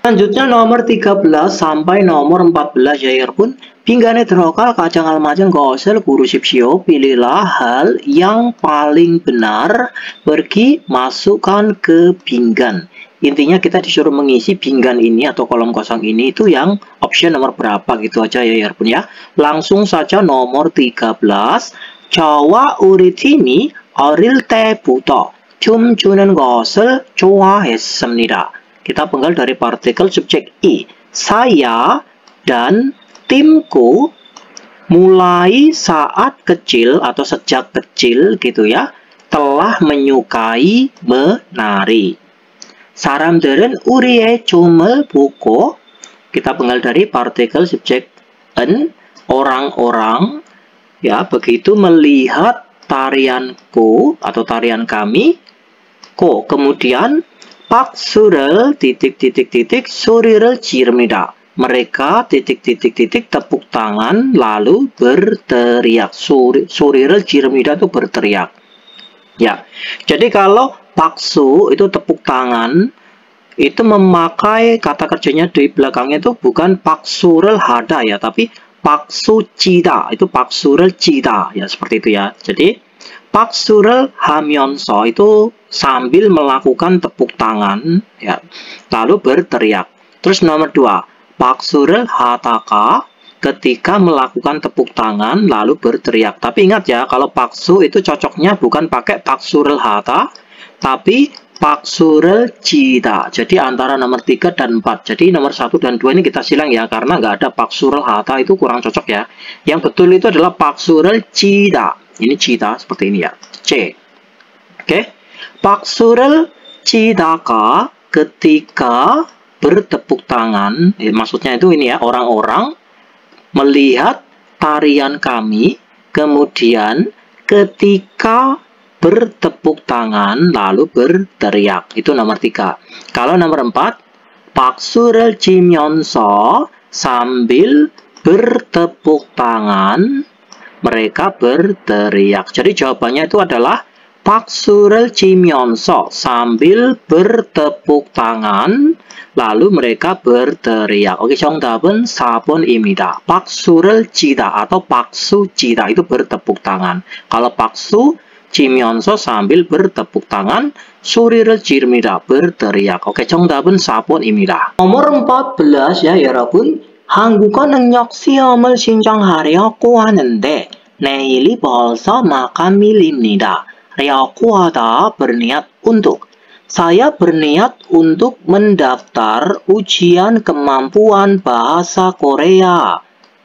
Selanjutnya nomor 13 sampai nomor 14 ya 여러분. 빈간에 들어갈 가장 알맞은 것을 고르십시오. Pilihlah hal yang paling benar, pergi masukkan ke pinggan. Intinya kita disuruh mengisi pinggan ini atau kolom kosong ini itu yang option nomor berapa gitu aja ya 여러분 ya. Langsung saja nomor 13. 저와 우리 팀이 어릴 때부터 춤추는 것을 좋아했습니다. Kita penggal dari partikel subjek I. Saya dan timku mulai saat kecil atau sejak kecil gitu ya, telah menyukai menari. 사람들은 우리의 춤을 보고, kita penggal dari partikel subjek N, orang-orang ya begitu melihat tarianku atau tarian kami. Kemudian 박수를 소리를 지릅니다. Mereka tepuk tangan lalu berteriak. 소리를 지릅니다 itu berteriak. Ya. Jadi kalau 박수 itu tepuk tangan itu memakai kata kerjanya di belakangnya itu bukan 박수를 하다 ya, tapi 박수 치다. Itu 박수를 치다 ya, seperti itu ya. Jadi 박수를 하면서 itu sambil melakukan tepuk tangan ya, lalu berteriak. Terus nomor 2, 박수를 하다가 ketika melakukan tepuk tangan lalu berteriak. Tapi ingat ya, kalau 박수 itu cocoknya bukan pakai 박수를 하다, tapi 박수를 치다. Jadi antara nomor 3 dan 4. Jadi nomor 1 dan 2 ini kita silang ya, karena nggak ada 박수를 하다, itu kurang cocok ya. Yang betul itu adalah 박수를 치다. Ini cita seperti ini ya, C. Oke, 박수를 치다가 ketika bertepuk tangan, maksudnya itu ini ya, orang-orang melihat tarian kami, kemudian ketika bertepuk tangan lalu berteriak. Itu nomor 3. Kalau nomor 4, 박수를 치면서 sambil bertepuk tangan mereka berteriak. Jadi jawabannya itu adalah 박수를 치면서 sambil bertepuk tangan lalu mereka berteriak. Oke, 정답은 4번입니다. 박수를 치다 atau 박수 치다 itu bertepuk tangan. Kalau 박수 치면서 sambil bertepuk tangan, 소리를 지릅니다. berteriak. Oke, 정답은 4번입니다. nomor 14 ya 여러분. 한국어 능력 시험을 신청하려고 하는데 내일이 벌써 마감일입니다. 려고 하다 berniat untuk. Saya berniat untuk mendaftar ujian kemampuan bahasa Korea.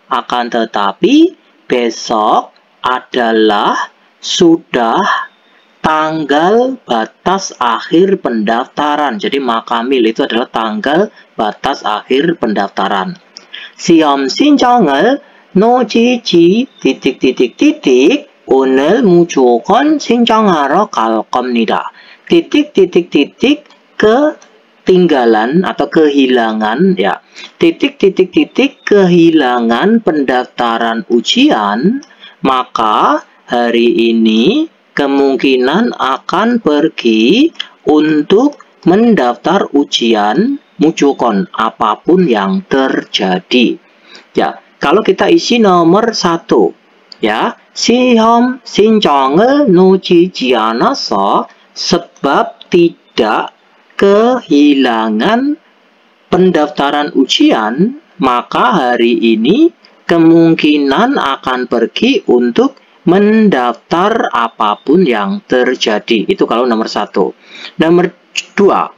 Akan tetapi besok adalah sudah tanggal batas akhir pendaftaran. Jadi makamil itu adalah tanggal batas akhir pendaftaran. 시험 신청을 놓치지 오늘 무조건 신청하러 갈 겁니다. titik ketinggalan atau kehilangan ya. titik kehilangan pendaftaran ujian, maka hari ini kemungkinan akan pergi untuk mendaftar ujian 무조건 apapun yang terjadi. Ya, kalau kita isi nomor 1 ya, 시험 신청을 놓치지 않아서 sebab tidak kehilangan pendaftaran ujian, maka hari ini kemungkinan akan pergi untuk mendaftar apapun yang terjadi. Itu kalau nomor 1. Nomor 2.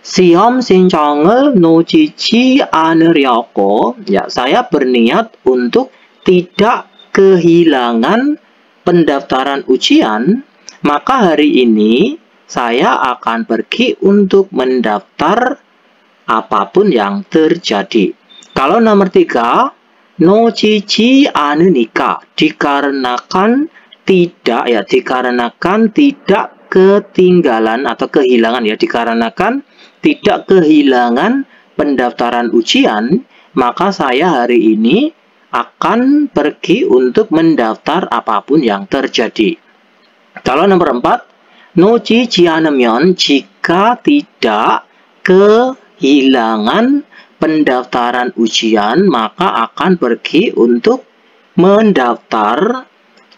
시험 신청을 놓치지 않으려고. Ya, saya berniat untuk tidak kehilangan pendaftaran ujian, maka hari ini saya akan pergi untuk mendaftar apapun yang terjadi. Kalau nomor 3, 놓치지 않으니까, dikarenakan tidak ketinggalan atau kehilangan ya, dikarenakan tidak kehilangan pendaftaran ujian, maka saya hari ini akan pergi untuk mendaftar apapun yang terjadi. Kalau nomor 4, 놓치지 않으면, jika tidak kehilangan pendaftaran ujian, maka akan pergi untuk mendaftar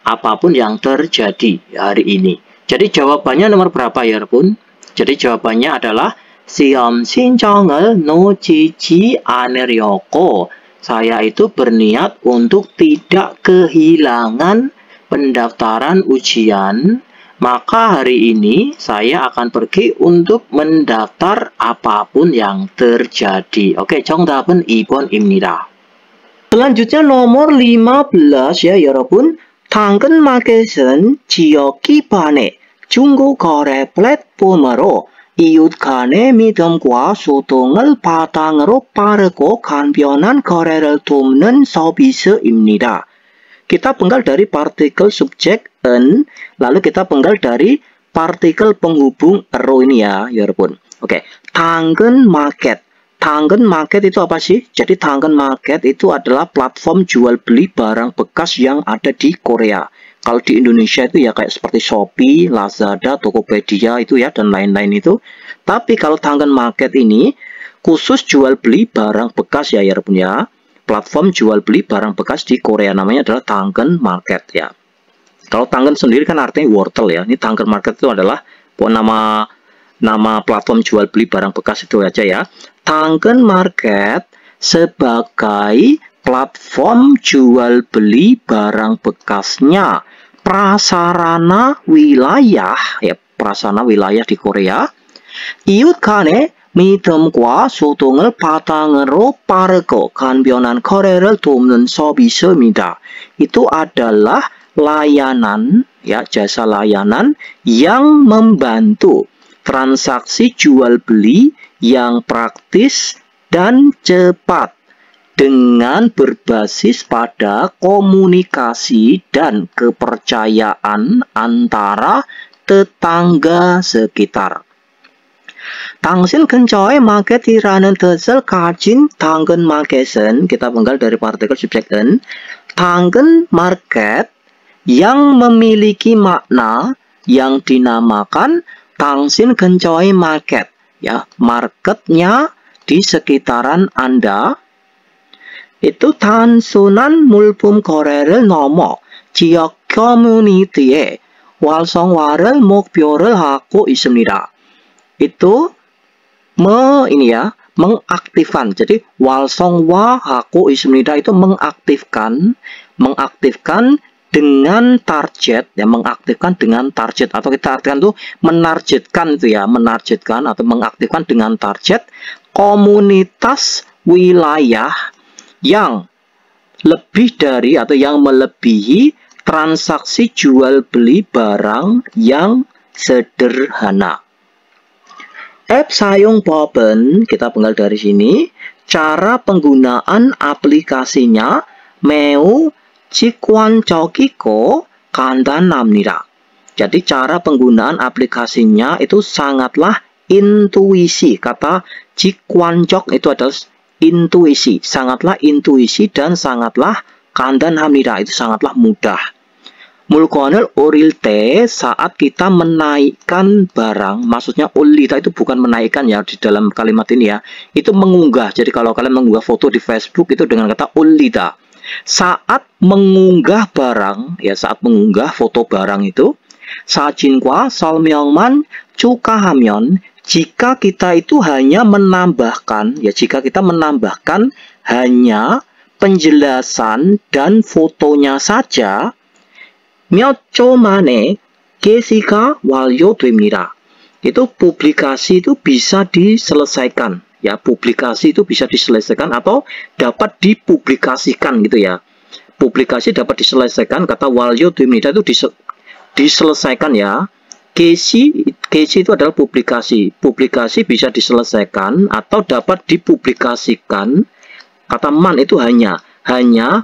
apapun yang terjadi hari ini. Jadi jawabannya nomor berapa ya Bun? Jadi jawabannya adalah 시험 신청을 놓치지 않으려고. Saya itu berniat untuk tidak kehilangan pendaftaran ujian, maka hari ini saya akan pergi untuk mendaftar apapun yang terjadi. Oke, 정답은 2번입니다. Selanjutnya nomor 15 ya 여러분. 당근마켓은 지역 기반의 중고거래 플랫폼으로 이웃 간의 믿음과 소통을 바탕으로 빠르고 간편한 거래를 돕는 서비스입니다. Kita penggal dari partikel subjek en, lalu kita penggal dari partikel penghubung ro ini ya, 여러분. Oke, 당근 market. 당근 market itu apa sih? Jadi 당근 market itu adalah platform jual beli barang bekas yang ada di Korea. Kalau di Indonesia itu ya kayak seperti Shopee, Lazada, Tokopedia itu ya, dan lain-lain itu. Tapi kalau 당근 market ini khusus jual beli barang bekas ya, 여러분 ya. Platform jual beli barang bekas di Korea namanya adalah 당근 market ya. Kalau 당근 sendiri kan artinya wortel ya. Ini 당근 market itu adalah nama platform jual beli barang bekas itu aja ya. 당근 market sebagai platform jual beli barang bekasnya prasarana wilayah ya, prasarana wilayah di Korea. 이웃 간의 믿음과 소통을 바탕으로 빠르고 간편한 거래를 돕는 서비스입니다. Itu adalah layanan ya, jasa layanan yang membantu transaksi jual beli yang praktis dan cepat dengan berbasis pada komunikasi dan kepercayaan antara tetangga sekitar. 당신 근처에 마켓이라는 뜻을 가진 당근 마켓은, kita penggal dari partikel subjek en, 당근 market yang memiliki makna yang dinamakan 당신 근처의 market ya, marketnya di sekitaran Anda. itu 단순한 물품 거래를 넘어 지역 커뮤니티에 활성화를 목표를 하고 있습니다. Itu mengaktifkan. Jadi 활성화 하고 있습니다 itu mengaktifkan dengan target ya, mengaktifkan dengan target, atau kita artikan tuh menargetkan itu ya, menargetkan atau mengaktifkan dengan target komunitas wilayah yang lebih dari atau yang melebihi transaksi jual beli barang yang sederhana. App 사용법은, kita penggal dari sini, cara penggunaan aplikasinya 매우 직관적이고 간단합니다. Jadi cara penggunaan aplikasinya itu sangatlah intuisi. Kata 직관적 itu adalah intuisi, sangatlah intuisi dan sangatlah 간단합니다, itu sangatlah mudah. 물건을 올릴 때 saat kita menaikkan barang, maksudnya 올리다 itu bukan menaikkan ya di dalam kalimat ini ya, itu mengunggah. Jadi kalau kalian mengunggah foto di Facebook itu dengan kata 올리다. Saat mengunggah barang ya, saat mengunggah foto barang itu 사진과 설명만 추가하면, jika kita itu hanya menambahkan ya, jika kita menambahkan hanya penjelasan dan fotonya saja, 몇 초 만에 게시가 완료됩니다. Itu publikasi itu bisa diselesaikan ya, publikasi itu bisa diselesaikan atau dapat dipublikasikan gitu ya. Publikasi dapat diselesaikan, kata 완료됩니다 itu diselesaikan ya. Kesi itu adalah publikasi. Publikasi bisa diselesaikan atau dapat dipublikasikan. Kata man itu hanya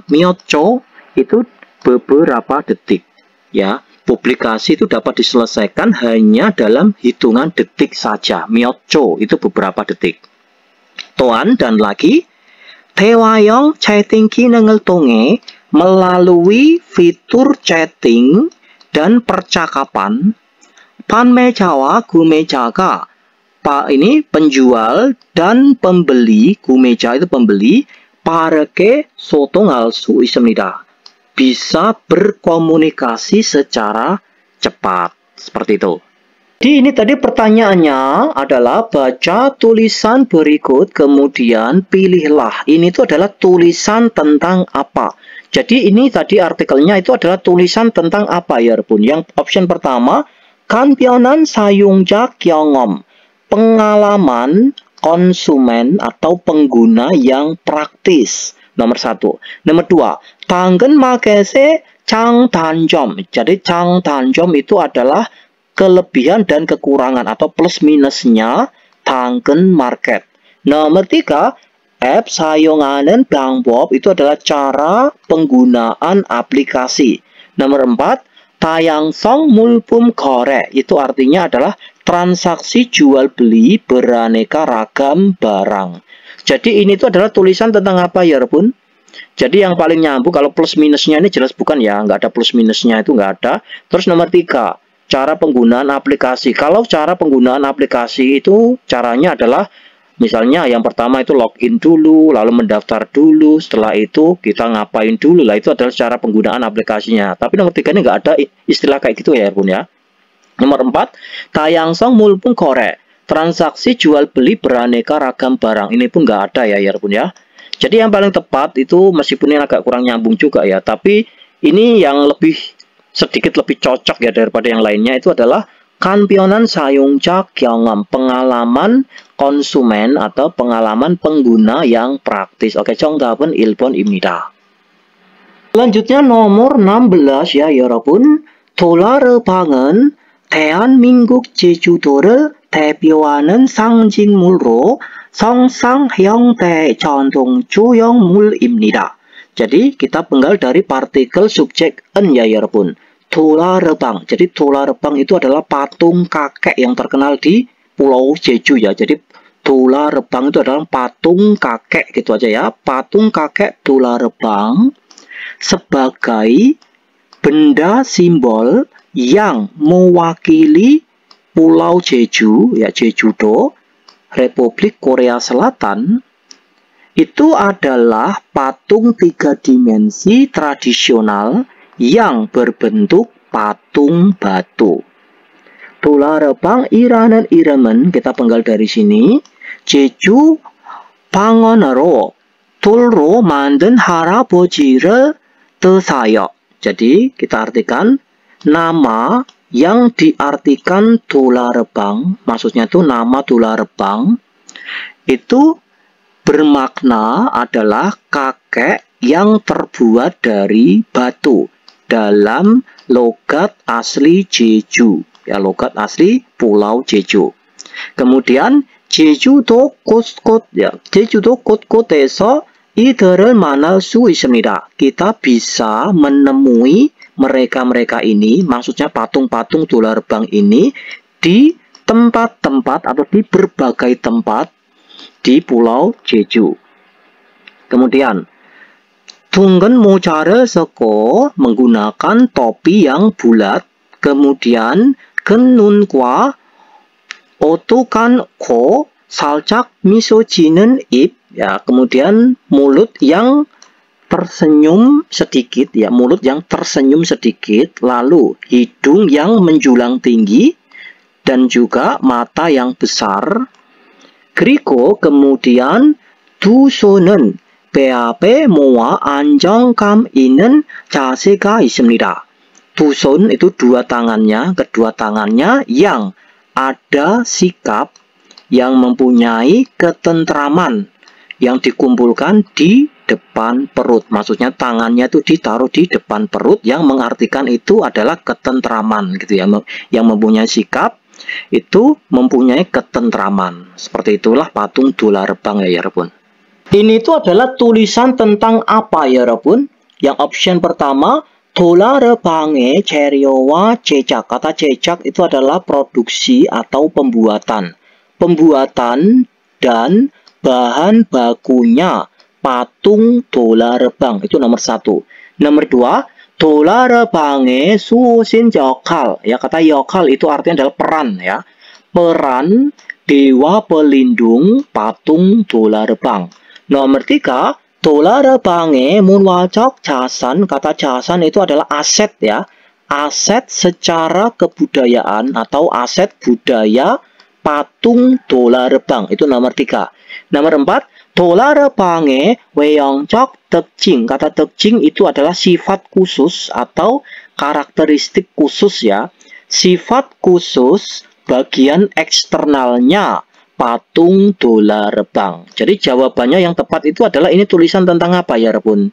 몇 초 itu beberapa detik ya. Publikasi itu dapat diselesaikan hanya dalam hitungan detik saja. 몇 초 itu beberapa detik. 또한 dan lagi, 대화형 채팅 기능을 통해 melalui fitur chatting dan percakapan, 판매자와 구매자가 ini penjual dan pembeli, 구매자 itu pembeli, 빠르게 소통할 수 있습니다. Bisa berkomunikasi secara cepat. Seperti itu. Jadi ini tadi pertanyaannya adalah baca tulisan berikut kemudian pilihlah. Ini itu adalah tulisan tentang apa. Jadi ini tadi artikelnya itu adalah tulisan tentang apa ya Bun. Yang option pertama, 간편한 사용자 경험, pengalaman konsumen atau pengguna yang praktis. Nomor 1. Nomor 2, 당근마켓의 장단점. Jadi 장단점 itu adalah kelebihan dan kekurangan atau plus minusnya 당근마켓. Nomor 3, app 사용하는 방법 itu adalah cara penggunaan aplikasi. Nomor 4, 다양성 물품 거래 itu artinya adalah transaksi jual beli beraneka ragam barang. Jadi ini tuh adalah tulisan tentang apa ya Bun? Jadi yang paling nyambung kalau plus minusnya ini jelas bukan ya, nggak ada plus minusnya itu nggak ada. Terus nomor 3, cara penggunaan aplikasi. Kalau cara penggunaan aplikasi itu caranya adalah misalnya yang pertama itu login dulu, lalu mendaftar dulu, setelah itu kita ngapain dulu lah, itu adalah cara penggunaan aplikasinya. Tapi nomor 3 ini nggak ada istilah kayak gitu ya Bun ya. Nomor 4, 다양성 물품 거래, transaksi jual beli beraneka ragam barang. Ini pun nggak ada ya Bun ya. Jadi yang paling tepat itu meskipun ini agak kurang nyambung juga ya, tapi ini yang sedikit lebih cocok ya daripada yang lainnya itu adalah 간편한 사용자 경험, pengalaman konsumen atau pengalaman pengguna yang praktis. Oke, 정답은 1번입니다. Selanjutnya nomor 16 ya 여러분. 도라르방은 대한민국 제주도를 대표하는 상징물로 성상 형태 전통 조형물입니다. Jadi kita penggal dari partikel subjek en ya 여러분. 도라르방. Jadi 도라르방 itu adalah patung kakek yang terkenal di Pulau Jeju ya. Jadi 도라르방 itu adalah patung kakek gitu aja ya. Patung kakek 도라르방 sebagai benda simbol yang mewakili Pulau Jeju ya, Jeju-do, Republik Korea Selatan. Itu adalah patung 3 dimensi tradisional yang berbentuk patung batu. 도라르방이라는 이름은 kita penggal dari sini 제주 방언으로 돌로 만든 할아버지를 뜻하여. Jadi kita artikan nama yang diartikan 도라르방, maksudnya itu nama 도라르방 itu bermakna adalah kakek yang terbuat dari batu dalam logat asli Jeju ya, logat asli Pulau Jeju. Kemudian 제주도 곳곳 ya, 제주도 곳곳에서 이들을 만날 수 있습니다. Kita bisa menemui mereka-mereka ini, maksudnya patung-patung dolar bank ini, di tempat-tempat atau di berbagai tempat di Pulau Jeju. Kemudian, Tunggen mocara seko menggunakan topi yang bulat. Kemudian, genun과 otokan ko salcak misojinen ip. Ya, kemudian mulut yang tersenyum sedikit, ya, mulut yang tersenyum sedikit, lalu hidung yang menjulang tinggi dan juga mata yang besar. 그리고 kemudian 두 손은 배 앞에 모아 안정감 있는 자세가 있습니다. 두 손 itu dua tangannya, kedua tangannya yang ada sikap yang mempunyai ketentraman yang dikumpulkan di depan perut. Maksudnya tangannya itu ditaruh di depan perut yang mengartikan itu adalah ketentraman gitu ya, yang mempunyai sikap itu mempunyai ketentraman. Seperti itulah patung dolar bank ya Rabun. Ini itu adalah tulisan tentang apa ya Rabun? Yang option pertama, dolar bang의 재료와 제작. Kata 제작 itu adalah produksi atau pembuatan. Pembuatan dan bahan bakunya patung dolar bank itu nomor 1. Nomor 2, dolar bang의 수호신 역할. Ya, kata 역할 itu artinya adalah peran ya. Peran dewa pelindung patung dolar bank. Nomor 3, dolar bang의 문화적 자산. Kata jasan itu adalah aset ya. Aset secara kebudayaan atau aset budaya patung dolar bank. Itu nomor 3. Nomor 4, dolar bang의 외형적 특징. Kata 특징 itu adalah sifat khusus atau karakteristik khusus ya. Sifat khusus bagian eksternalnya patung dolar bank. Jadi jawabannya yang tepat itu adalah ini tulisan tentang apa ya Rabun?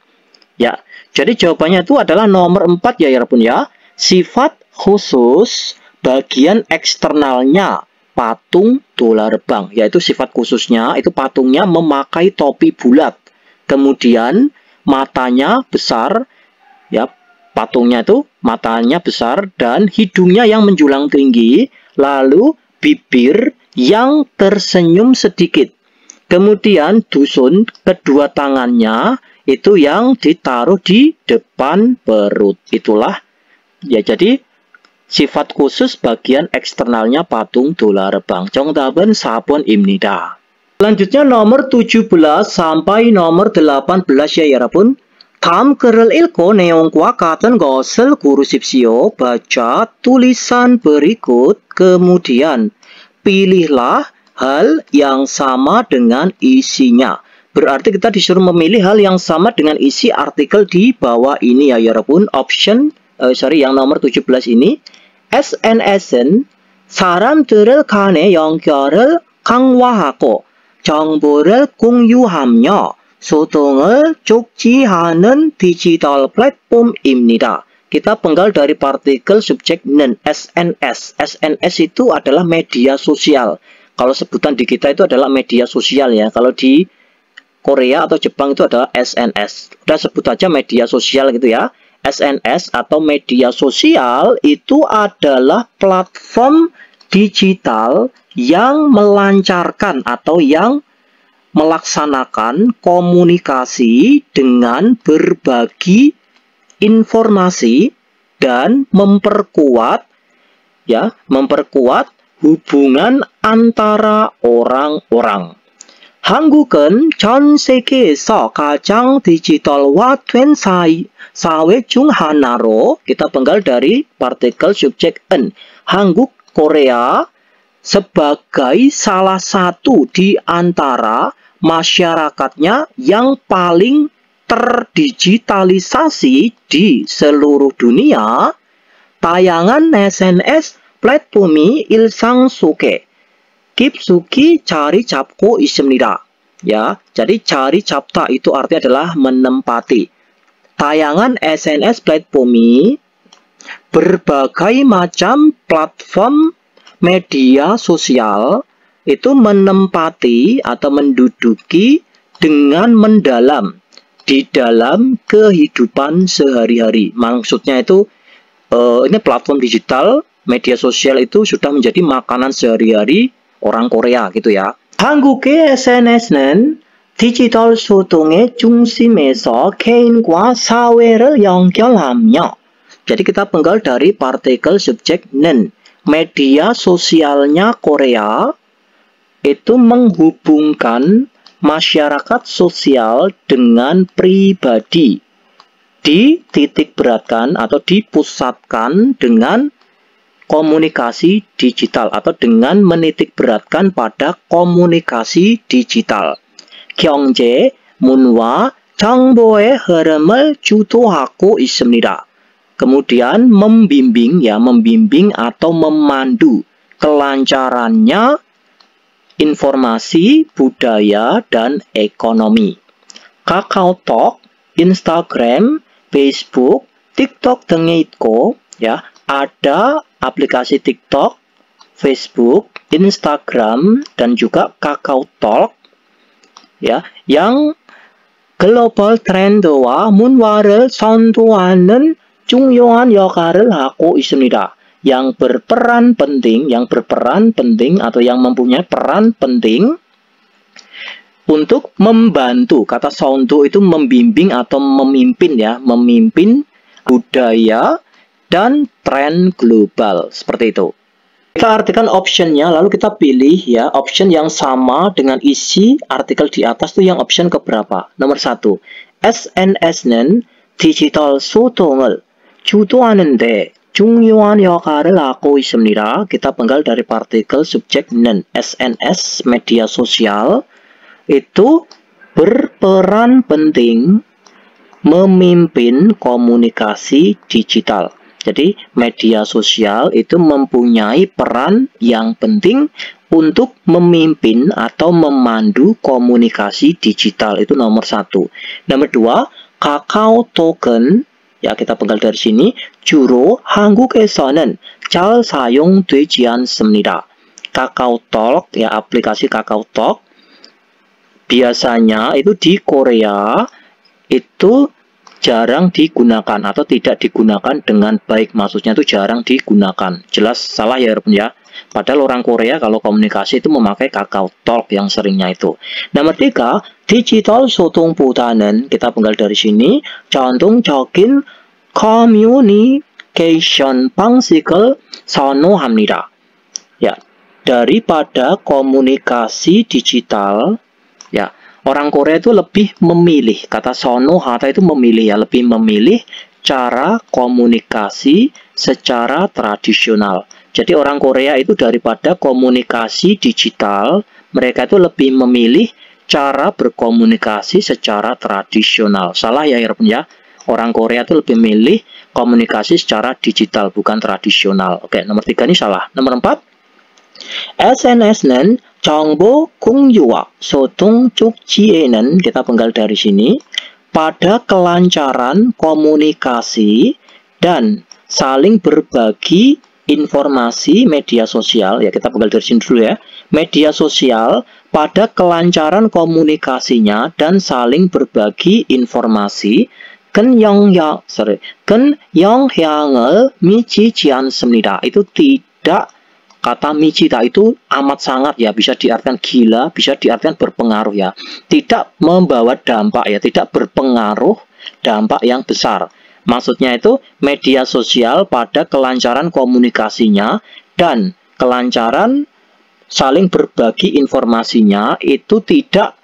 Ya, jadi jawabannya itu adalah nomor 4 ya Rabun ya. Sifat khusus bagian eksternalnya patung dolar bank, yaitu sifat khususnya itu patungnya memakai topi bulat. Kemudian matanya besar ya, patungnya itu matanya besar dan hidungnya yang menjulang tinggi, lalu bibir yang tersenyum sedikit. Kemudian dusun kedua tangannya itu yang ditaruh di depan perut. Itulah ya, jadi sifat khusus bagian eksternalnya patung dolar bank. 정답은 4번입니다. Selanjutnya nomor 17 sampai nomor 18 ya 여러분. 다음 글을 읽고 내용과 같은 것을 고르십시오. Baca tulisan berikut, kemudian pilihlah hal yang sama dengan isinya. Berarti kita disuruh memilih hal yang sama dengan isi artikel di bawah ini ya 여러분. Yang nomor 17 ini. SNS은 사람들 간의 연결을 강화하고 정보를 공유하며 소통을 촉진하는 디지털 플랫폼입니다. Kita penggal dari partikel subjek nen, SNS. SNS itu adalah media sosial. Kalau sebutan di kita itu adalah media sosial ya. Kalau di Korea atau Jepang itu adalah SNS. Udah sebut aja media sosial gitu ya. SNS atau media sosial itu adalah platform digital yang melancarkan atau yang melaksanakan komunikasi dengan berbagi informasi dan memperkuat hubungan antara orang-orang. 한국은 전 세계에서 가장 디지털화된 사회 중 하나로, kita penggal dari partikel subjek en. 한국, Korea sebagai salah satu di antara masyarakatnya yang paling terdigitalisasi di seluruh dunia. tayangan SNS 플랫폼이 일상 속에 깊숙이 자리 잡고 있습니다. Ya, jadi 자리 잡다 itu artinya adalah menempati. Tayangan SNS platformi berbagai macam platform media sosial itu menempati atau menduduki dengan mendalam di dalam kehidupan sehari-hari. Maksudnya itu ini platform digital, media sosial itu sudah menjadi makanan sehari-hari orang Korea gitu ya. 한국의 SNS는 디지털 소통의 중심에서 개인과 사회를 연결하며. Jadi kita penggal dari partikel subjek nen. Media sosialnya Korea itu menghubungkan masyarakat sosial dengan pribadi. Dititik beratkan atau dipusatkan dengan komunikasi digital atau dengan menitik beratkan pada komunikasi digital. 경제, 문화, 정보의 흐름을 주도하고 있습니다. Kemudian membimbing atau memandu kelancarannya informasi, budaya, dan ekonomi. KakaoTalk, Instagram, Facebook, TikTok 등에 있고 ya, ada aplikasi TikTok, Facebook, Instagram, dan juga KakaoTalk ya, yang global trend와 문화를 선도하는 중요한 역할을 하고 있습니다. Yang berperan penting atau yang mempunyai peran penting untuk membantu. Kata sonto itu membimbing atau memimpin ya, memimpin budaya dan tren global, seperti itu. Kita artikan optionnya, lalu kita pilih ya option yang sama dengan isi artikel di atas itu yang option keberapa? Nomor 1. SNS는 디지털 소통을 주도하는데 중요한 역할을 하고 있습니다. Kita penggal dari partikel subjek nen. SNS, media sosial, itu berperan penting memimpin komunikasi digital. Jadi, media sosial itu mempunyai peran yang penting untuk memimpin atau memandu komunikasi digital. Itu nomor 1. Nomor 2, KakaoTalk은 ya, kita penggal dari sini. 주로 한국에서는 잘 사용되지 않습니다. KakaoTalk ya, aplikasi KakaoTalk biasanya itu di Korea itu jarang digunakan atau tidak digunakan dengan baik. Maksudnya itu jarang digunakan. Jelas salah ya ya. Padahal orang Korea kalau komunikasi itu memakai KakaoTalk yang seringnya itu. Nomor 3, digital 소통보다는 kita penggal dari sini 전통적인 communication 방식을 선호합니다. Ya, daripada komunikasi digital, ya, orang Korea itu lebih memilih, kata sonohata itu memilih ya, lebih memilih cara komunikasi secara tradisional. Jadi orang Korea itu daripada komunikasi digital, mereka itu lebih memilih cara berkomunikasi secara tradisional. Salah ya ya. Orang Korea itu lebih memilih komunikasi secara digital, bukan tradisional. Oke, nomor 3 ini salah. Nomor 4, SNS는 정보 공유와 소통 쪽지에는 kita penggal dari sini pada kelancaran komunikasi dan saling berbagi informasi media sosial ya, kita penggal dari sini dulu ya. Media sosial pada kelancaran komunikasinya dan saling berbagi informasi 영향을 미치지 않습니다. Itu tidak, kata michita itu amat sangat ya, bisa diartikan gila, bisa diartikan berpengaruh ya. Tidak membawa dampak ya, tidak berpengaruh dampak yang besar. Maksudnya itu media sosial pada kelancaran komunikasinya dan kelancaran saling berbagi informasinya itu tidak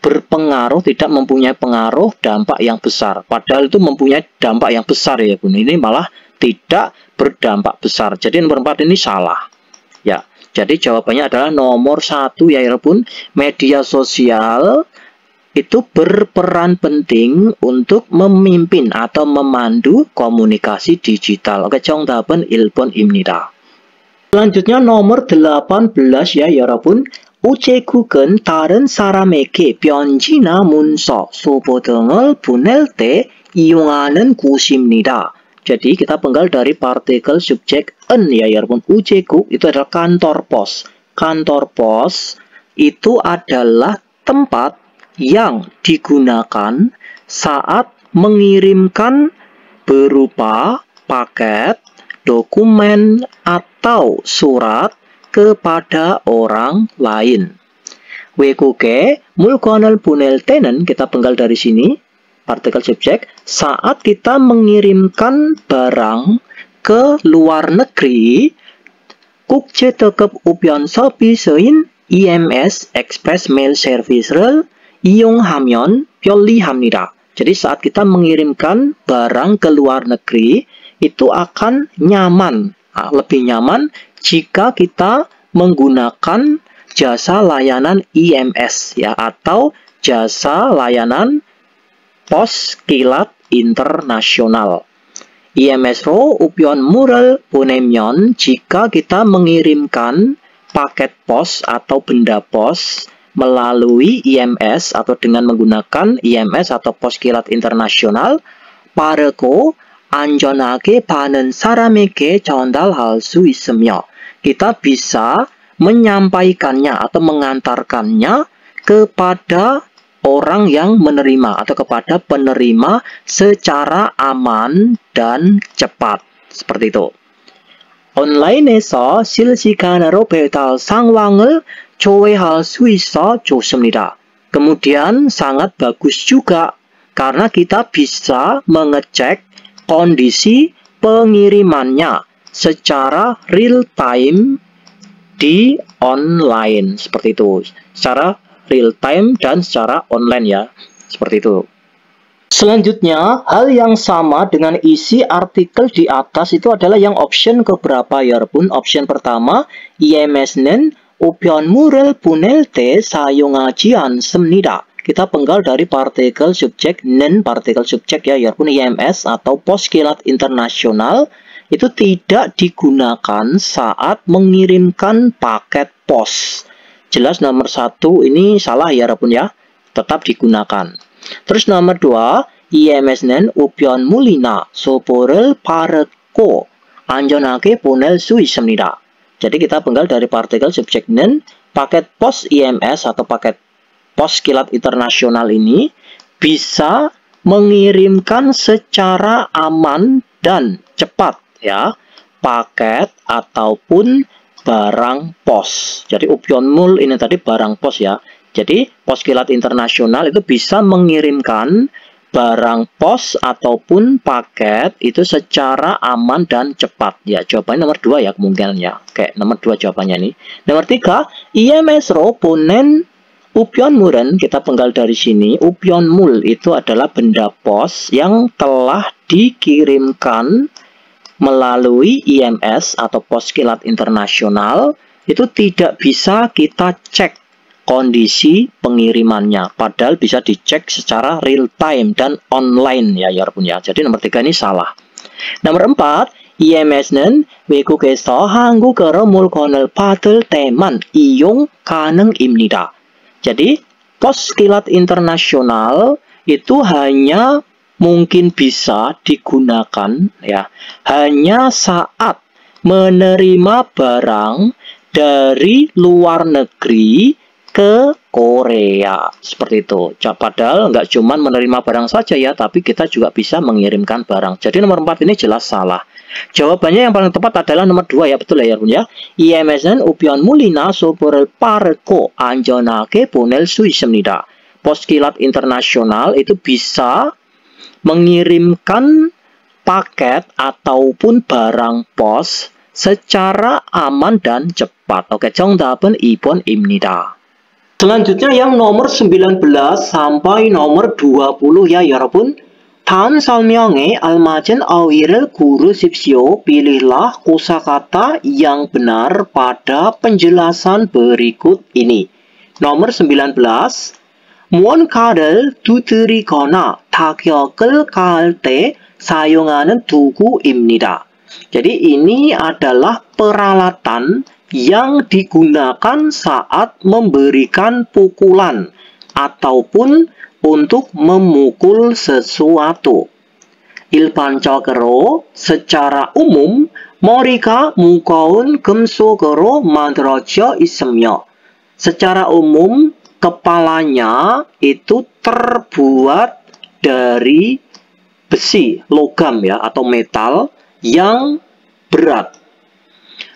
berpengaruh, tidak mempunyai pengaruh dampak yang besar. Padahal itu mempunyai dampak yang besar ya Bun. Ini malah tidak berdampak besar. Jadi nomor 4 ini salah. Ya, jadi jawabannya adalah nomor 1 ya Bun. Media sosial itu berperan penting untuk memimpin atau memandu komunikasi digital. Oke, 정답은 1번입니다. Selanjutnya nomor 18 ya Bun. 우체국은 다른 사람에게 편지나 문서, 소보 등을 보낼 때 이용하는 곳입니다. Jadi kita penggal dari partikel subjek en ya Bun. 우체국 itu adalah kantor pos. Kantor pos itu adalah tempat yang digunakan saat mengirimkan berupa paket, dokumen, atau surat kepada orang lain. Wekuke mulkonel punel tenen, kita penggal dari sini, partikel subjek, saat kita mengirimkan barang ke luar negeri, 국제특급 우편 서비스인 EMS Express Mail Service를 이용하면 편리합니다. Jadi saat kita mengirimkan barang ke luar negeri, itu akan nyaman, lebih nyaman jika kita menggunakan jasa layanan EMS ya, atau jasa layanan pos kilat internasional. EMS로 우편물을 보내면, jika kita mengirimkan paket pos atau benda pos melalui EMS atau dengan menggunakan EMS atau pos kilat internasional, 빠르고 안전하게 많은 사람에게 전달할 수 있으며, kita bisa menyampaikannya atau mengantarkannya kepada orang yang menerima atau kepada penerima secara aman dan cepat. Seperti itu. 온라인에서 실시간으로 배달 상황을 조회할 수 있어 좋습니다. Kemudian sangat bagus juga karena kita bisa mengecek kondisi pengirimannya secara real time di online, seperti itu, secara real time dan secara online ya, seperti itu. Selanjutnya, hal yang sama dengan isi artikel di atas itu adalah yang option keberapa ya Rebun? Option pertama, EMS는 우편물을 보낼 때 사용하지 않습니다. Kita penggal dari partikel subjek nen, partikel subjek ya Rebun, EMS atau pos kilat internasional itu tidak digunakan saat mengirimkan paket pos. Jelas nomor 1 ini salah ya Rebun ya, tetap digunakan. Terus nomor 2, EMS는 우편물이나 소포를 빠르고 안전하게 보낼 수 있습니다. Jadi kita penggal dari partikel subjek nen, paket pos EMS atau paket pos kilat internasional ini bisa mengirimkan secara aman dan cepat ya, paket ataupun barang pos. Jadi 우편물 ini tadi barang pos ya. Jadi pos kilat internasional itu bisa mengirimkan barang pos ataupun paket itu secara aman dan cepat. Ya, jawabannya nomor 2 ya kemungkinan ya. Oke, nomor 2 jawabannya nih. Nomor 3, EMS로 보낸 우편물은, kita penggal dari sini, 우편물 itu adalah benda pos yang telah dikirimkan melalui EMS atau pos kilat internasional, itu tidak bisa kita cek kondisi pengirimannya, padahal bisa dicek secara real time dan online ya 여러분 ya. Jadi nomor 3 ini salah. Nomor 4, EMS는 외국에서 한국어로 물건을 받을 때만 이용 가능입니다. Jadi pos kilat internasional itu hanya mungkin bisa digunakan ya hanya saat menerima barang dari luar negeri ke Korea, seperti itu. Padahal nggak cuma menerima barang saja ya, tapi kita juga bisa mengirimkan barang. Jadi nomor 4 ini jelas salah. Jawabannya yang paling tepat adalah nomor 2 ya, betul ya ya. EMS는 우편물이나 소포를 빠르고 안전하게 보낼 수 있습니다. Pos kilat internasional itu bisa mengirimkan paket ataupun barang pos secara aman dan cepat. Oke, 정답은 2번입니다. Selanjutnya yang nomor 19 sampai nomor 20 ya 여러분. 다음 설명에 알맞은 어휘를 고르십시오. Pilihlah kosakata yang benar pada penjelasan berikut ini. Nomor 19, 무언가를 두드리거나 타격을 가할 때 사용하는 도구입니다. Jadi ini adalah peralatan yang digunakan saat memberikan pukulan ataupun untuk memukul sesuatu. 일반적으로 secara umum 머리가 무거운 금속으로 만들어져 있으며, secara umum kepalanya itu terbuat dari besi, logam ya, atau metal yang berat.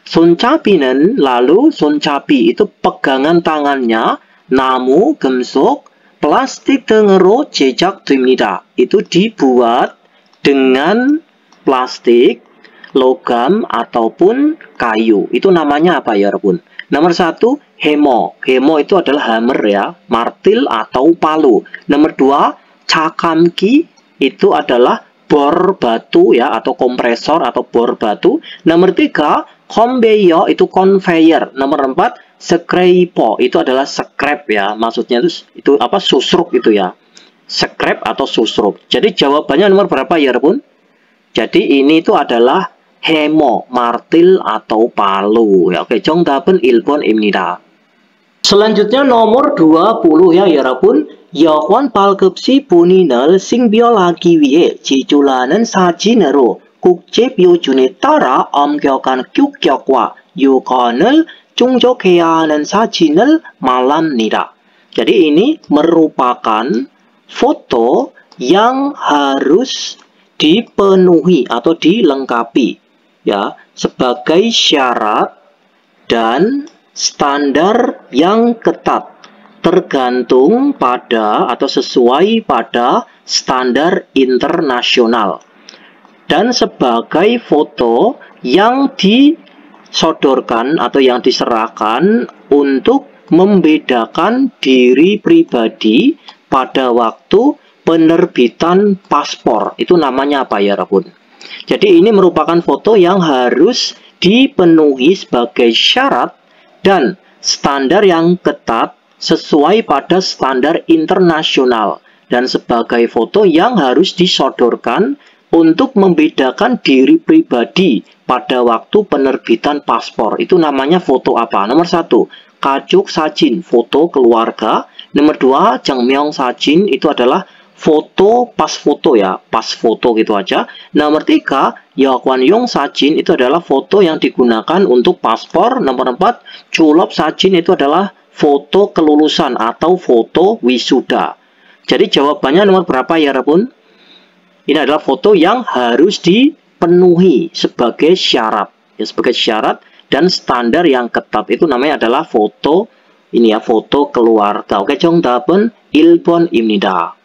손잡이는 lalu 손잡이 itu pegangan tangannya namu, gemsok, plastik 등으로 제작됩니다. Itu dibuat dengan plastik, logam ataupun kayu. Itu namanya apa ya, Rebun? Nomor 1, hemo. Hemo itu adalah hammer ya, martil atau palu. Nomor 2, cakamki itu adalah bor batu ya, atau kompresor atau bor batu. Nomor 3, conveyor itu conveyor. Nomor 4, scraper itu adalah scrap ya, maksudnya itu apa, susruk itu ya, scrap atau susruk. Jadi jawabannya nomor berapa ya, Rebun? Jadi ini itu adalah hemo, martil atau palu ya. Oke, 정답은 1번입니다. Selanjutnya nomor 20 ya, 여러분. 여권 발급시 본인을 신변하기 위해 제출하는 사진으로 국제標準에 따라 엄격한 규격과 요건을 충족해야 하는 사진을 말합니다. Jadi ini merupakan foto yang harus dipenuhi atau dilengkapi ya, sebagai syarat dan standar yang ketat, tergantung pada atau sesuai pada standar internasional, dan sebagai foto yang disodorkan atau yang diserahkan untuk membedakan diri pribadi pada waktu penerbitan paspor. Itu namanya apa ya, Rebun? Jadi ini merupakan foto yang harus dipenuhi sebagai syarat dan standar yang ketat sesuai pada standar internasional, dan sebagai foto yang harus disodorkan untuk membedakan diri pribadi pada waktu penerbitan paspor. Itu namanya foto apa? Nomor 1, 가족 사진, foto keluarga. Nomor 2, 정명 사진, itu adalah foto pas foto ya, pas foto gitu aja. Nomor 3, 여권용 사진, itu adalah foto yang digunakan untuk paspor. Nomor 4, 졸업 사진, itu adalah foto kelulusan atau foto wisuda. Jadi jawabannya nomor berapa ya, Rebun? Ini adalah foto yang harus dipenuhi sebagai syarat ya, sebagai syarat dan standar yang ketat. Itu namanya adalah foto ini ya, foto keluarga. Oke, 정답은 1번입니다.